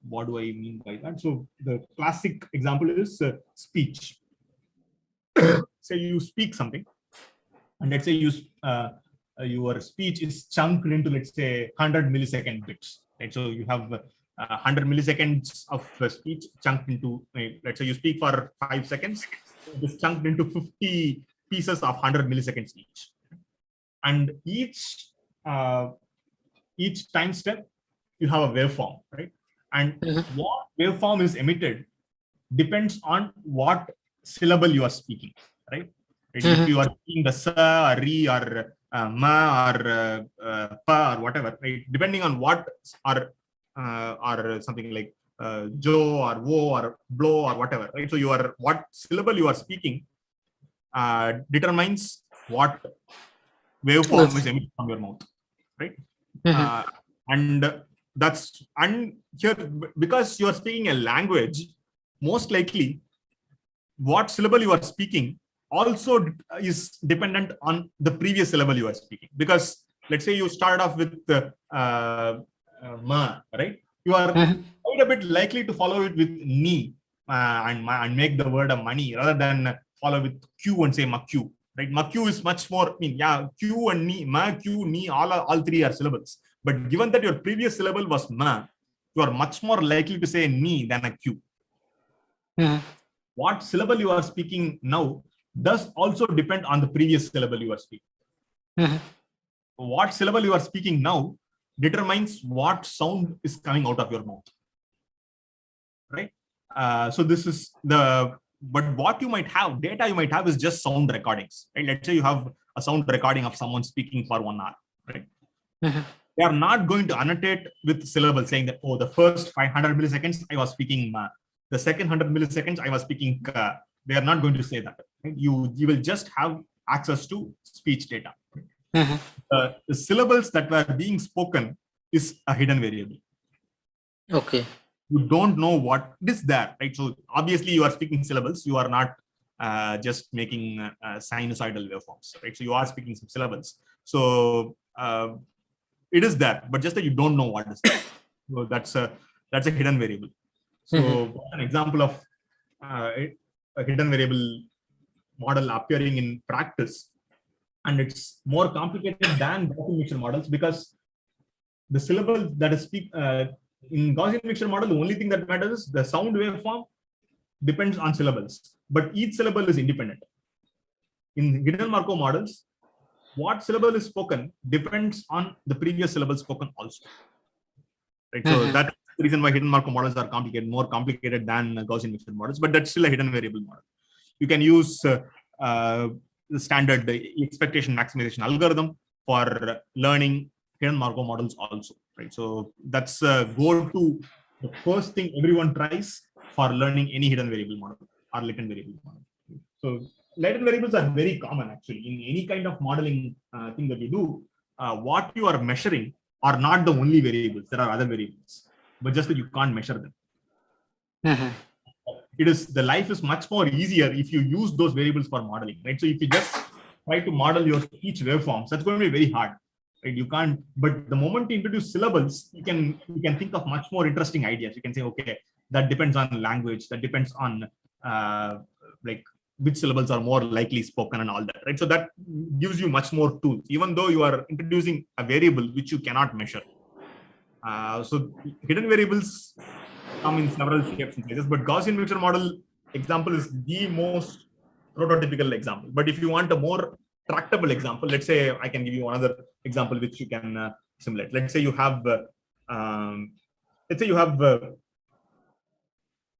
what do I mean by that? So the classic example is speech. Say you speak something, and let's say your speech is chunked into, let's say, 100 millisecond bits, right? So you have 100 milliseconds of speech chunked into, let's say you speak for 5 seconds, it is chunked into 50 pieces of 100 milliseconds each. And each time step, you have a waveform, right? And what waveform is emitted depends on what syllable you are speaking, right? If you are speaking the sa or ri or ma or pa or whatever, right? Depending on what or something like jo or wo or blow or whatever, right? So what syllable you are speaking determines what waveform is emitted from your mouth, right? And here, because you are speaking a language, most likely what syllable you are speaking also is dependent on the previous syllable you are speaking. Because let's say you start off with ma, right? You are quite a bit likely to follow it with ni and make the word a money rather than follow with q and say makyu, right? Makyu is much more, q and ni, ma, q, ni, all three are syllables. But given that your previous syllable was ma, you are much more likely to say ni than a q. What syllable you are speaking now does also depend on the previous syllable you are speaking. What syllable you are speaking now determines what sound is coming out of your mouth, right? So this is but what you might have, data you might have is just sound recordings, right? Let's say you have a sound recording of someone speaking for 1 hour, right? They are not going to annotate with syllables saying that, oh, the first 500 milliseconds I was speaking ma, the second 100 milliseconds I was speaking ka. They are not going to say that, right? You will just have access to speech data. The syllables that were being spoken is a hidden variable. Okay. You don't know what is there, right? So obviously you are speaking syllables. You are not just making sinusoidal waveforms, right? So you are speaking some syllables. So it is there, but just that you don't know what is there. So that's a hidden variable. So an example of a hidden variable model appearing in practice, and it's more complicated than Gaussian mixture models because the syllable that is in Gaussian mixture model, the only thing that matters is the sound waveform depends on syllables, but each syllable is independent. In hidden Markov models, what syllable is spoken depends on the previous syllable spoken also. Right? So that's the reason why hidden Markov models are more complicated than Gaussian mixture models, but that's still a hidden variable model. You can use the standard expectation maximization algorithm for learning hidden Markov models also, right? So that's the first thing everyone tries for learning any hidden variable model or latent variable model. So latent variables are very common actually in any kind of modeling thing that you do. What you are measuring are not the only variables. There are other variables, but just that you can't measure them. The life is much more easier if you use those variables for modeling, right? So if you just try to model your speech waveforms, that's going to be very hard, right? You can't. But the moment you introduce syllables, you can think of much more interesting ideas. You can say, okay, that depends on language, that depends on like which syllables are more likely spoken and all that, right? So that gives you much more tools, even though you are introducing a variable which you cannot measure. So hidden variables come in several shapes and sizes, but Gaussian mixture model example is the most prototypical example. But if you want a more tractable example, let's say I can give you another example which you can simulate. Let's say you have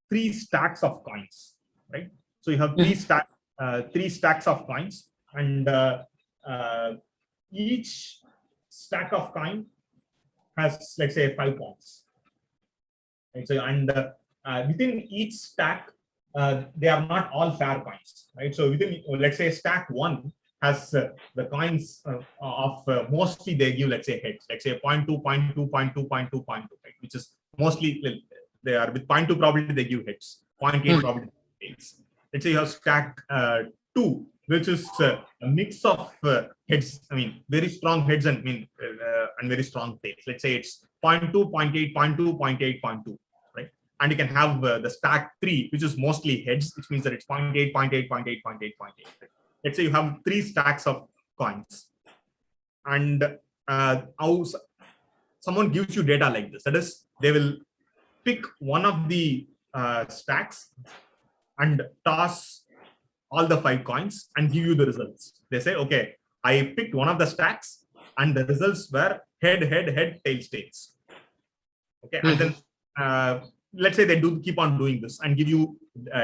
three stacks of coins, right? So you have three stacks of coins, and each stack of coin has, let's say, 5 points. Right? So within each stack, they are not all fair coins, right? So within, let's say, stack 1 has the coins of mostly they give, let's say, heads, let's say 0.2, 0.2, 0.2, 0.2, 0.2, right? Which is mostly they are with 0.2 probability they give heads, 0.8 probability tails. Let's say you have stack 2, which is a mix of heads. I mean, very strong heads and and very strong tails. Let's say it's 0.2, 0.8, 0.2, 0.8, 0.2, right? And you can have the stack 3, which is mostly heads, which means that it's 0.8, 0.8, 0.8, 0.8, 0.8. Right? Let's say you have 3 stacks of coins, and someone gives you data like this. That is, they will pick one of the stacks and toss all the 5 coins and give you the results. They say, okay, I picked one of the stacks and the results were head, head, head, tails, tails. Okay, and then let's say they do keep on doing this and give you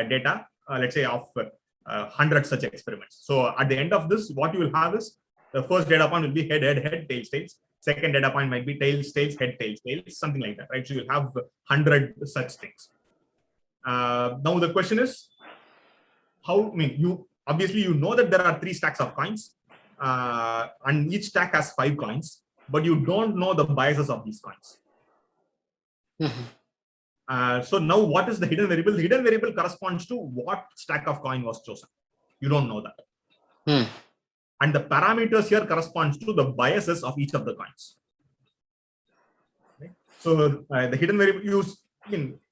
data, let's say of 100 such experiments. So at the end of this, what you will have is the first data point will be head, head, head, tails, tails. Second data point might be tails, tails, head, tails, tails, something like that, right? So you'll have 100 such things. Now the question is, how? I mean, you obviously you know that there are 3 stacks of coins, and each stack has 5 coins, but you don't know the biases of these coins. So now, what is the hidden variable? The hidden variable corresponds to what stack of coin was chosen. You don't know that. And the parameters here corresponds to the biases of each of the coins. Okay? So the hidden variable,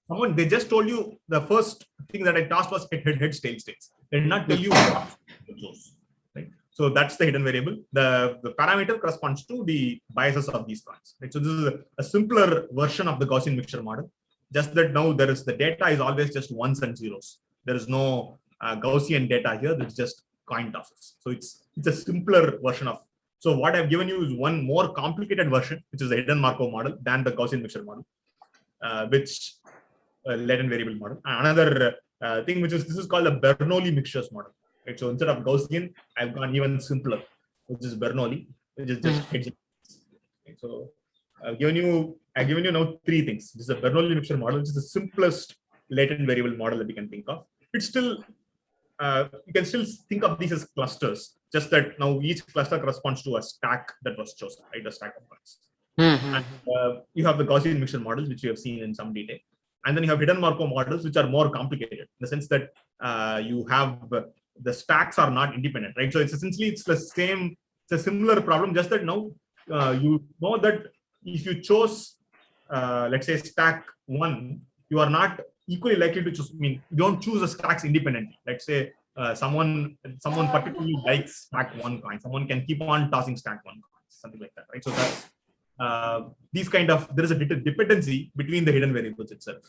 someone, they just told you the first thing that I tossed was head, head, heads, tails, tails. They did not tell you what to choose. Right? So that's the hidden variable. The parameter corresponds to the biases of these coins. Right? So this is a simpler version of the Gaussian mixture model. Just that now there is the data is always just ones and zeros. There is no Gaussian data here. It's just coin tosses. So it's a simpler version of. So what I've given you is one more complicated version, which is the hidden Markov model than the Gaussian mixture model, which latent variable model. Another thing which is, this is called the Bernoulli mixtures model. Right? So instead of Gaussian, I've gone even simpler, which is Bernoulli, which is just heads. Right? So I've given you now 3 things. This is a Bernoulli mixture model, which is the simplest latent variable model that you can think of. It's still you can still think of these as clusters, just that now each cluster corresponds to a stack that was chosen, right? A stack of coins. And you have the Gaussian mixture models, which you have seen in some detail. And then you have hidden Markov models, which are more complicated in the sense that you have the stacks are not independent, right? So it's essentially it's a similar problem, just that now you know that if you chose, let's say, stack 1, you are not equally likely to choose. I mean, you don't choose the stacks independently. Let's say someone particularly likes stack 1 coin. Someone can keep on tossing stack 1 coins, something like that, right? So that's these kind of, there is a dependency between the hidden variables itself.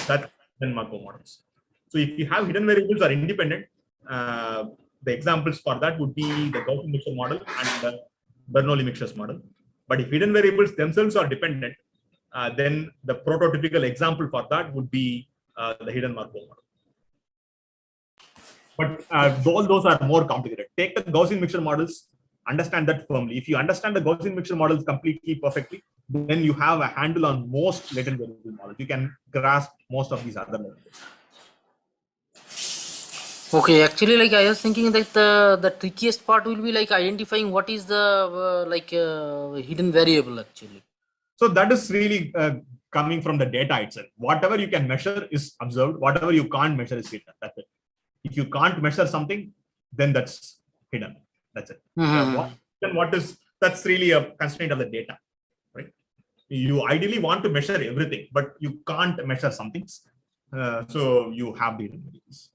That's hidden Markov models. So if you have hidden variables are independent, the examples for that would be the Gaussian mixture model and the Bernoulli mixtures model. But if hidden variables themselves are dependent, then the prototypical example for that would be the hidden Markov model. But all those are more complicated. Take the Gaussian mixture models, understand that firmly. If you understand the Gaussian mixture models completely perfectly, then you have a handle on most latent variable models. You can grasp most of these other variables. Okay, actually, like I was thinking that the trickiest part will be like identifying what is the hidden variable actually. So that is really coming from the data itself. Whatever you can measure is observed. Whatever you can't measure is hidden. That's it. If you can't measure something, then that's hidden. That's it. That's really a constraint of the data, right? You ideally want to measure everything, but you can't measure some things. So you have the hidden variables.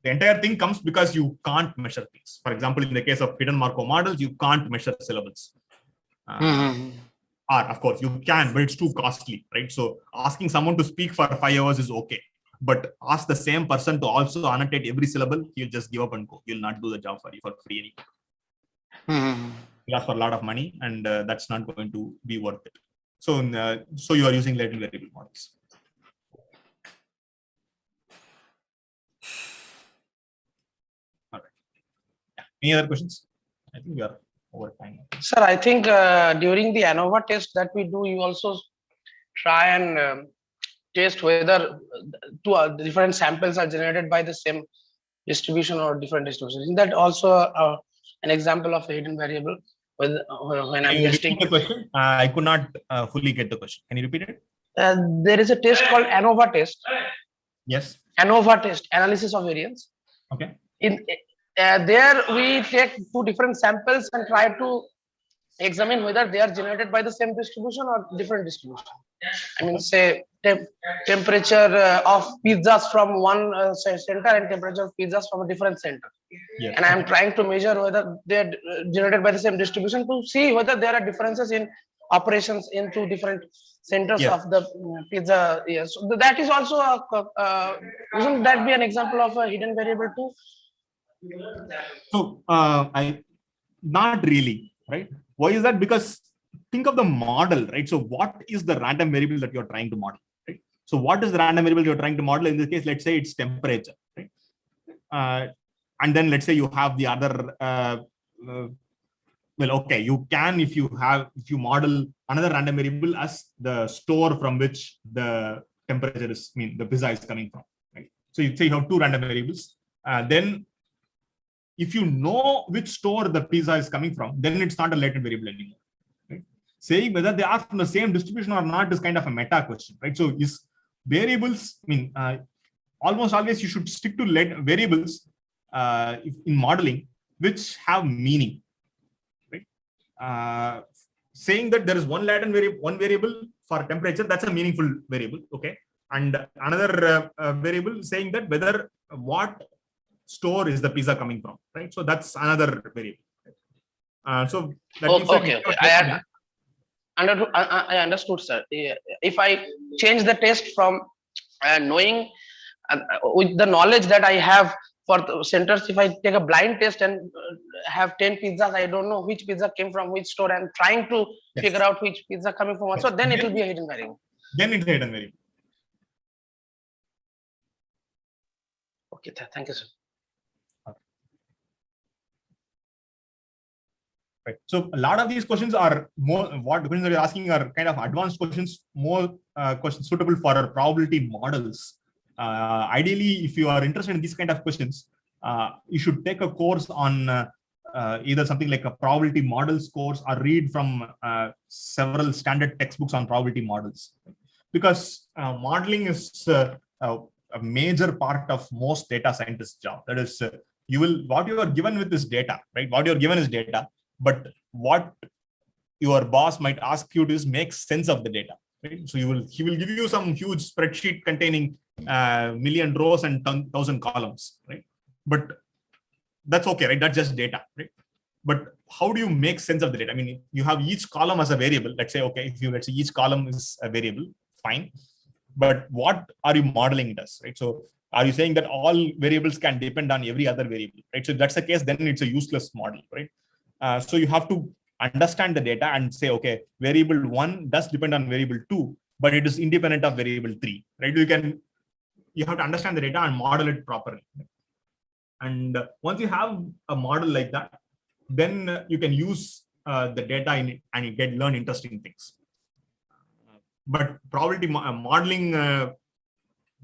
The entire thing comes because you can't measure things. For example, in the case of hidden Markov models, you can't measure syllables. Or of course you can, but it's too costly, right? So asking someone to speak for 5 hours is okay, but ask the same person to also annotate every syllable, he'll just give up and go. He'll not do the job for you for free anymore. You ask for a lot of money, and that's not going to be worth it. So you are using latent variable models. All right. Yeah. Any other questions? I think we are over time. Sir, I think during the ANOVA test that we do, you also try and test whether different samples are generated by the same distribution or different distributions. Is that also an example of a hidden variable when Can I'm you testing? repeat the question? I could not fully get the question. Can you repeat it? There is a test called ANOVA test. Yes. ANOVA test, analysis of variance. Okay. In there we take two different samples and try to examine whether they are generated by the same distribution or different distribution. I mean, say temperature of pizzas from one center and temperature of pizzas from a different center. Yes. And I am trying to measure whether they are generated by the same distribution to see whether there are differences in operations in two different centers of the pizza. Yes, so that is also wouldn't that be an example of a hidden variable too? So not really, right? Why is that? Because think of the model, right? So what is the random variable that you're trying to model, right? So what is the random variable you're trying to model? In this case, let's say it's temperature, right? And then let's say you have the other, well, okay, you can, if you model another random variable as the store from which the temperature is, the pizza is coming from, right? So you say you have two random variables, then if you know which store the pizza is coming from, then it's not a latent variable anymore. Right? Saying whether they are from the same distribution or not is kind of a meta question, right? So is variables, almost always you should stick to variables in modeling which have meaning, right? Saying that there is one latent variable for temperature, that's a meaningful variable, okay? And another variable saying that whether what store is the pizza coming from, right? So that's another variable. So that means okay. I understood, sir. If I change the test from knowing with the knowledge that I have for the centers, if I take a blind test and have 10 pizzas, I don't know which pizza came from which store. I'm trying to figure out which pizza coming from what. So then it will be a hidden variable. Then it's a hidden variable. Okay, thank you, sir. Right. So a lot of these questions are more, what questions that you're asking are kind of advanced questions, more questions suitable for probability models. Ideally, if you are interested in these kind of questions, you should take a course on either something like a probability models course or read from several standard textbooks on probability models. Because modeling is a major part of most data scientists' job. That is, what you are given with this data, right? What you're given is data. But what your boss might ask you to is make sense of the data, right? So he will give you some huge spreadsheet containing million rows and 1,000 columns, right? But that's okay, right? That's just data, right? But how do you make sense of the data? You have each column as a variable. Let's say, okay, let's say each column is a variable, fine. But what are you modeling it as, right? So are you saying that all variables can depend on every other variable, right? So if that's the case, then it's a useless model, right? So you have to understand the data and say, okay, variable 1 does depend on variable 2, but it is independent of variable 3, right? You have to understand the data and model it properly. And once you have a model like that, then you can use the data in it and learn interesting things. But probability modeling,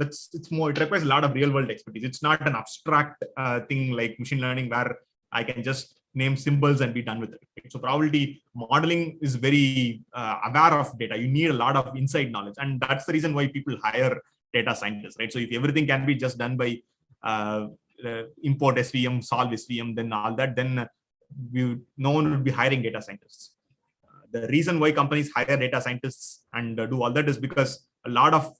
it requires a lot of real world expertise. It's not an abstract thing like machine learning where I can just name symbols and be done with it. Right? So probability modeling is very aware of data. You need a lot of inside knowledge, and that's the reason why people hire data scientists, right? So if everything can be just done by import SVM, solve SVM, then all that, then no one would be hiring data scientists. The reason why companies hire data scientists and do all that is because a lot of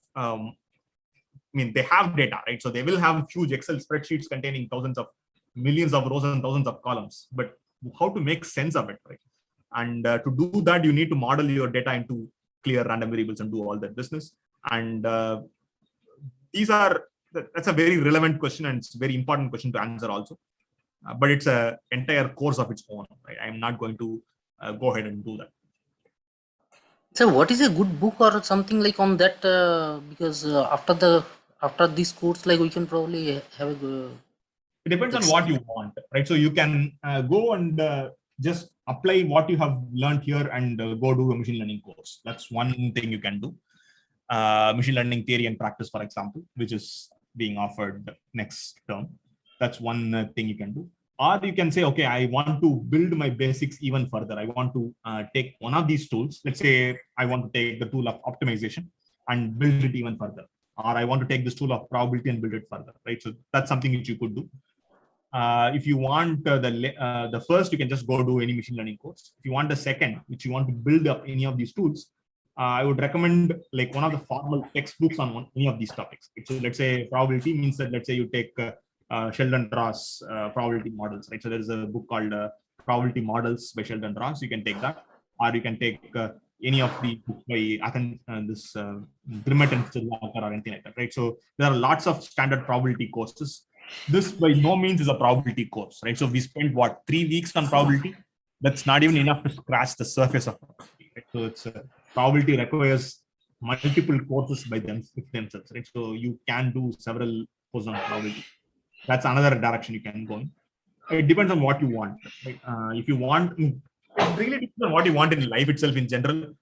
they have data, right? So they will have huge Excel spreadsheets containing millions of rows and thousands of columns, but how to make sense of it, right? And to do that, you need to model your data into clear random variables and do all that business. And that's a very relevant question, and it's a very important question to answer also. But it's an entire course of its own, right? I'm not going to go ahead and do that. So what is a good book or something like on that? Because after this course, like we can probably have a good... It depends on what you want, right? So you can go and just apply what you have learned here and go do a machine learning course. That's one thing you can do. machine learning theory and practice, for example, which is being offered next term. That's one thing you can do. Or you can say, okay, I want to build my basics even further. I want to take one of these tools. Let's say I want to take the tool of optimization and build it even further. Or I want to take this tool of probability and build it further, right? So that's something which you could do. If you want the first, you can just go do any machine learning course. If you want the second, which you want to build up any of these tools, I would recommend like one of the formal textbooks on any of these topics. So let's say probability means that, let's say you take Sheldon Ross probability models, right? So there is a book called Probability Models by Sheldon Ross. You can take that, or you can take any of the books by Grimmett and Stillwater or anything like that, right? So there are lots of standard probability courses. This by no means is a probability course, right? So we spent what, 3 weeks on probability. That's not even enough to scratch the surface of probability, right? So it's probability requires multiple courses by themselves, right? So you can do several courses on probability. That's another direction you can go in. It depends on what you want, right? If you want, it really depends on what you want in life itself in general,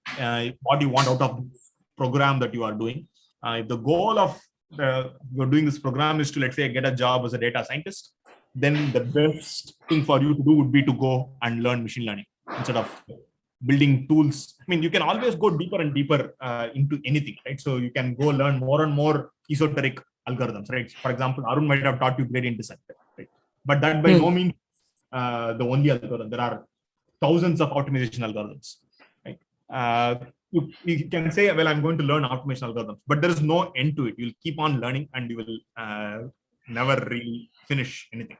what you want out of this program that you are doing. If the goal of you're doing this program is to, let's say, get a job as a data scientist, then the best thing for you to do would be to go and learn machine learning instead of building tools. I mean, you can always go deeper and deeper into anything, right? So you can go learn more and more esoteric algorithms, right? For example, Arun might have taught you gradient descent, right? But that by no means the only algorithm. There are thousands of optimization algorithms, right? You can say, well, I'm going to learn optimization algorithms, but there is no end to it. You'll keep on learning and you will never really finish anything.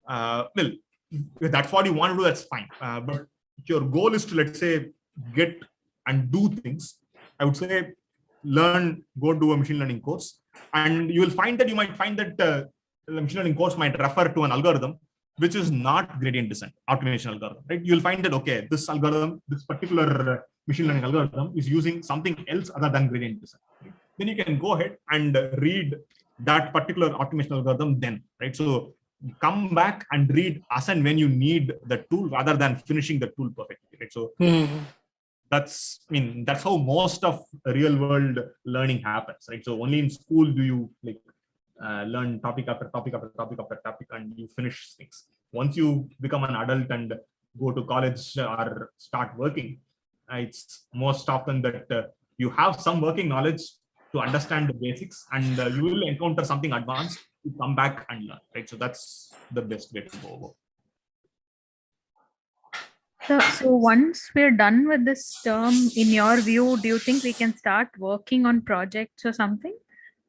Well, if that's what you want to do, that's fine. But if your goal is to, let's say, get and do things, I would say go do a machine learning course. And you will find that you might find that the machine learning course might refer to an algorithm which is not gradient descent optimization algorithm, right? You'll find that, okay, this algorithm, this particular machine learning algorithm is using something else other than gradient descent. Right? Then you can go ahead and read that particular optimization algorithm then, right? So come back and read as and when you need the tool rather than finishing the tool perfectly, right? So that's how most of real world learning happens, right? So only in school do you like learn topic after topic after topic after topic and you finish things. Once you become an adult and go to college or start working, it's most often that you have some working knowledge to understand the basics, and you will encounter something advanced to come back and learn, right? So that's the best way to go over. So once we're done with this term, in your view, do you think we can start working on projects or something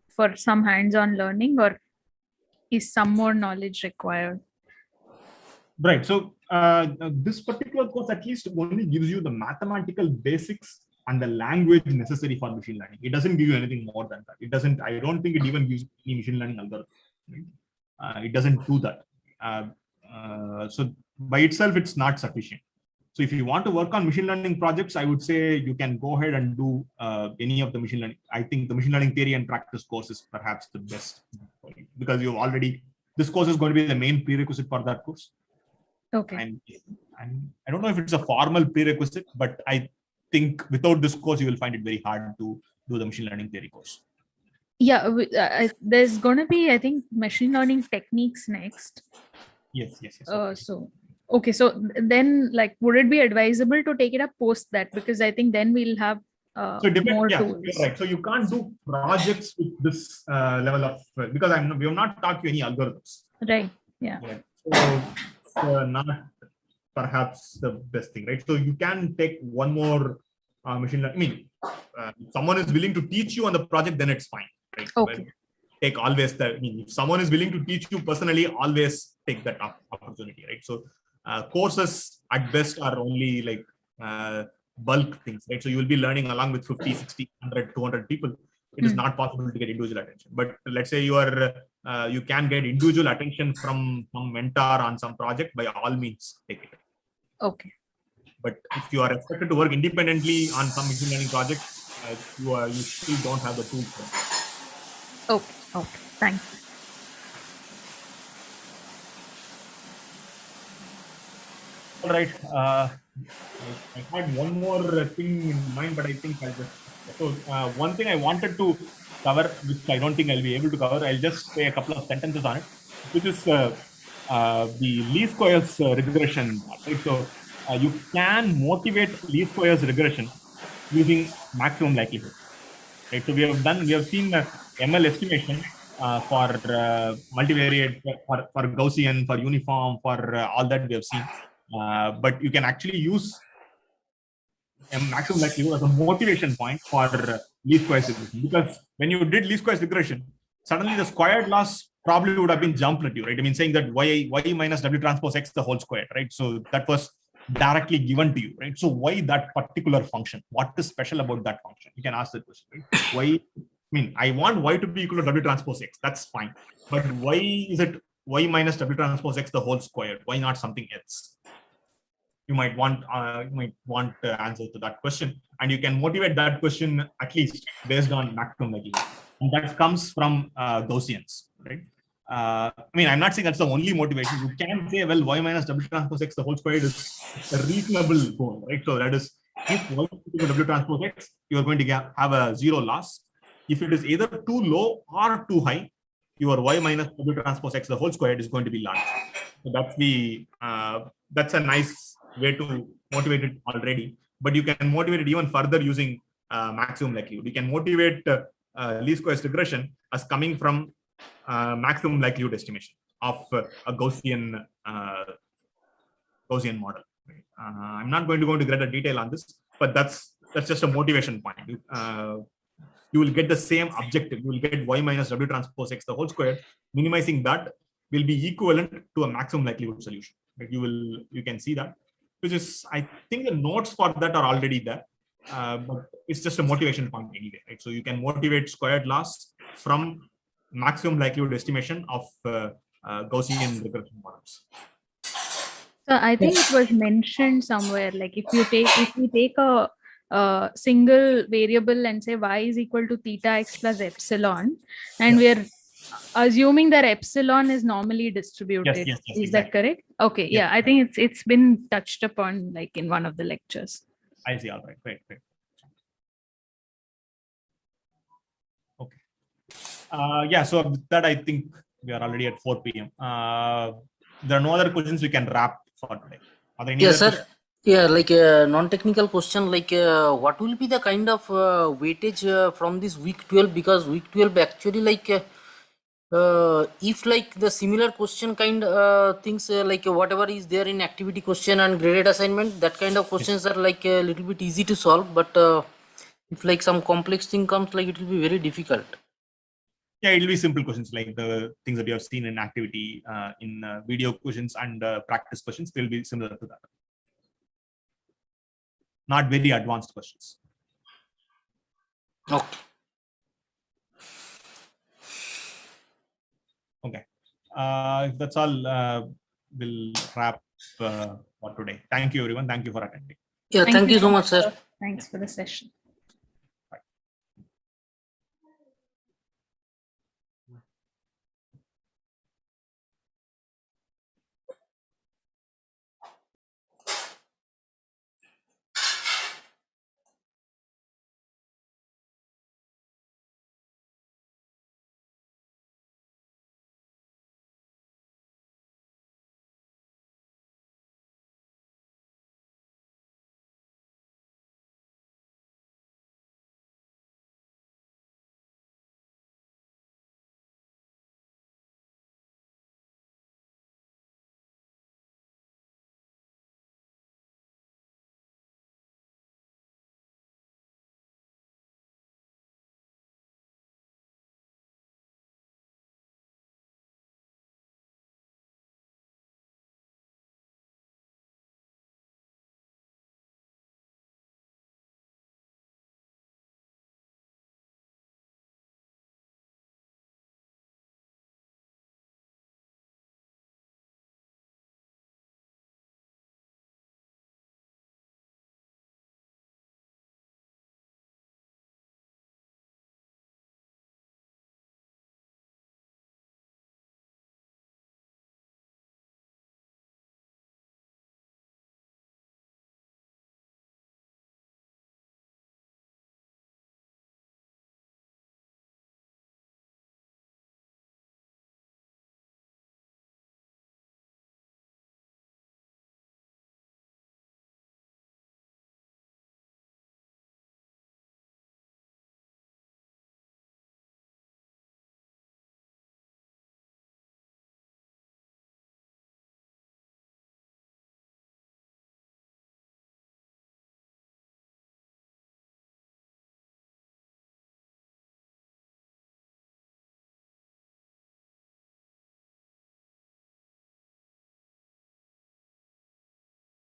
for some hands-on learning, or is some more knowledge required? Right. So this particular course at least only gives you the mathematical basics and the language necessary for machine learning. It doesn't give you anything more than that. It doesn't. I don't think it even gives you any machine learning algorithm. Right? It doesn't do that. So by itself, it's not sufficient. So if you want to work on machine learning projects, I would say you can go ahead and do any of the machine learning. I think the machine learning theory and practice course is perhaps the best for you, because you've already, this course is going to be the main prerequisite for that course. Okay. And I don't know if it's a formal prerequisite, but I think without this course, you will find it very hard to do the machine learning theory course. Yeah, there's going to be, I think, machine learning techniques next. Yes. Okay, so then, like, would it be advisable to take it up post that? Because I think then we'll have more tools. You're right. So you can't do projects with this level of, because we have not taught you any algorithms. Right. Yeah. So not perhaps the best thing, right? So you can take one more machine learning. I mean, if someone is willing to teach you on the project, then it's fine. Right? Okay. Take always the. I mean, if someone is willing to teach you personally, always take that opportunity, right? So courses at best are only like bulk things, right? So you will be learning along with 50, 60, 100, 200 people. It is not possible to get individual attention. But let's say you can get individual attention from some mentor on some project, by all means, take it. Okay. But if you are expected to work independently on some machine learning project, you still don't have the tools for it. Okay. Thanks. All right. I had one more thing in mind, but I think I'll just So one thing I wanted to cover, which I don't think I'll be able to cover, I'll just say a couple of sentences on it, which is the least squares regression. Right? So you can motivate least squares regression using maximum likelihood. Right? So we have seen ML estimation for multivariate, for Gaussian, for uniform, for all that we have seen. But you can actually use a maximum likelihood as a motivation point for least squares regression, because when you did least squares regression, suddenly the squared loss probably would have been jumped at you, right? I mean, saying that y minus w transpose x the whole squared, right? So that was directly given to you, right? So why that particular function? What is special about that function? You can ask that question, right? Why? I mean, I want y to be equal to w transpose x. That's fine, but why is it y minus w transpose x the whole squared? Why not something else? You might want answer to that question, and you can motivate that question at least based on maximum likelihood, and that comes from Gaussians, right? I mean, I'm not saying that's the only motivation. You can say, well, y minus w transpose x the whole squared is a reasonable goal, right? So that is, if y is equal to w transpose x, you are going to have a zero loss. If it is either too low or too high, your y minus w transpose x the whole squared is going to be large. So that's a nice way to motivate it already, but you can motivate it even further using maximum likelihood. You can motivate least squares regression as coming from maximum likelihood estimation of a Gaussian model. Right? I'm not going to go into greater detail on this, but that's just a motivation point. You will get the same objective. You will get y minus w transpose x the whole square. Minimizing that will be equivalent to a maximum likelihood solution. Right? You can see that, which is, I think the notes for that are already there, but it's just a motivation point anyway. Right? So you can motivate squared loss from maximum likelihood estimation of Gaussian regression models. So I think it was mentioned somewhere, like if we take a single variable and say y is equal to theta x plus epsilon, and we're assuming that epsilon is normally distributed. Yes, is exactly. that correct? Okay, yeah, I think it's been touched upon like in one of the lectures. I see. All right, great. Okay. Yeah, so with that, I think we are already at 4 p.m. There are no other questions we can wrap for today. Are there any other sir. questions? Yeah, like a non-technical question, like what will be the kind of weightage from this week 12? Because week 12 actually, like if like the similar question kind things like whatever is there in activity question and graded assignment, that kind of questions are like a little bit easy to solve, but if like some complex thing comes, like it will be very difficult. Yeah, it will be simple questions like the things that you have seen in activity, in video questions and practice questions. They will be similar to that. Not very advanced questions. Okay. Okay. If that's all, we'll wrap for today. Thank you, everyone. Thank you for attending. Yeah, thank you so much, sir. Thanks for the session.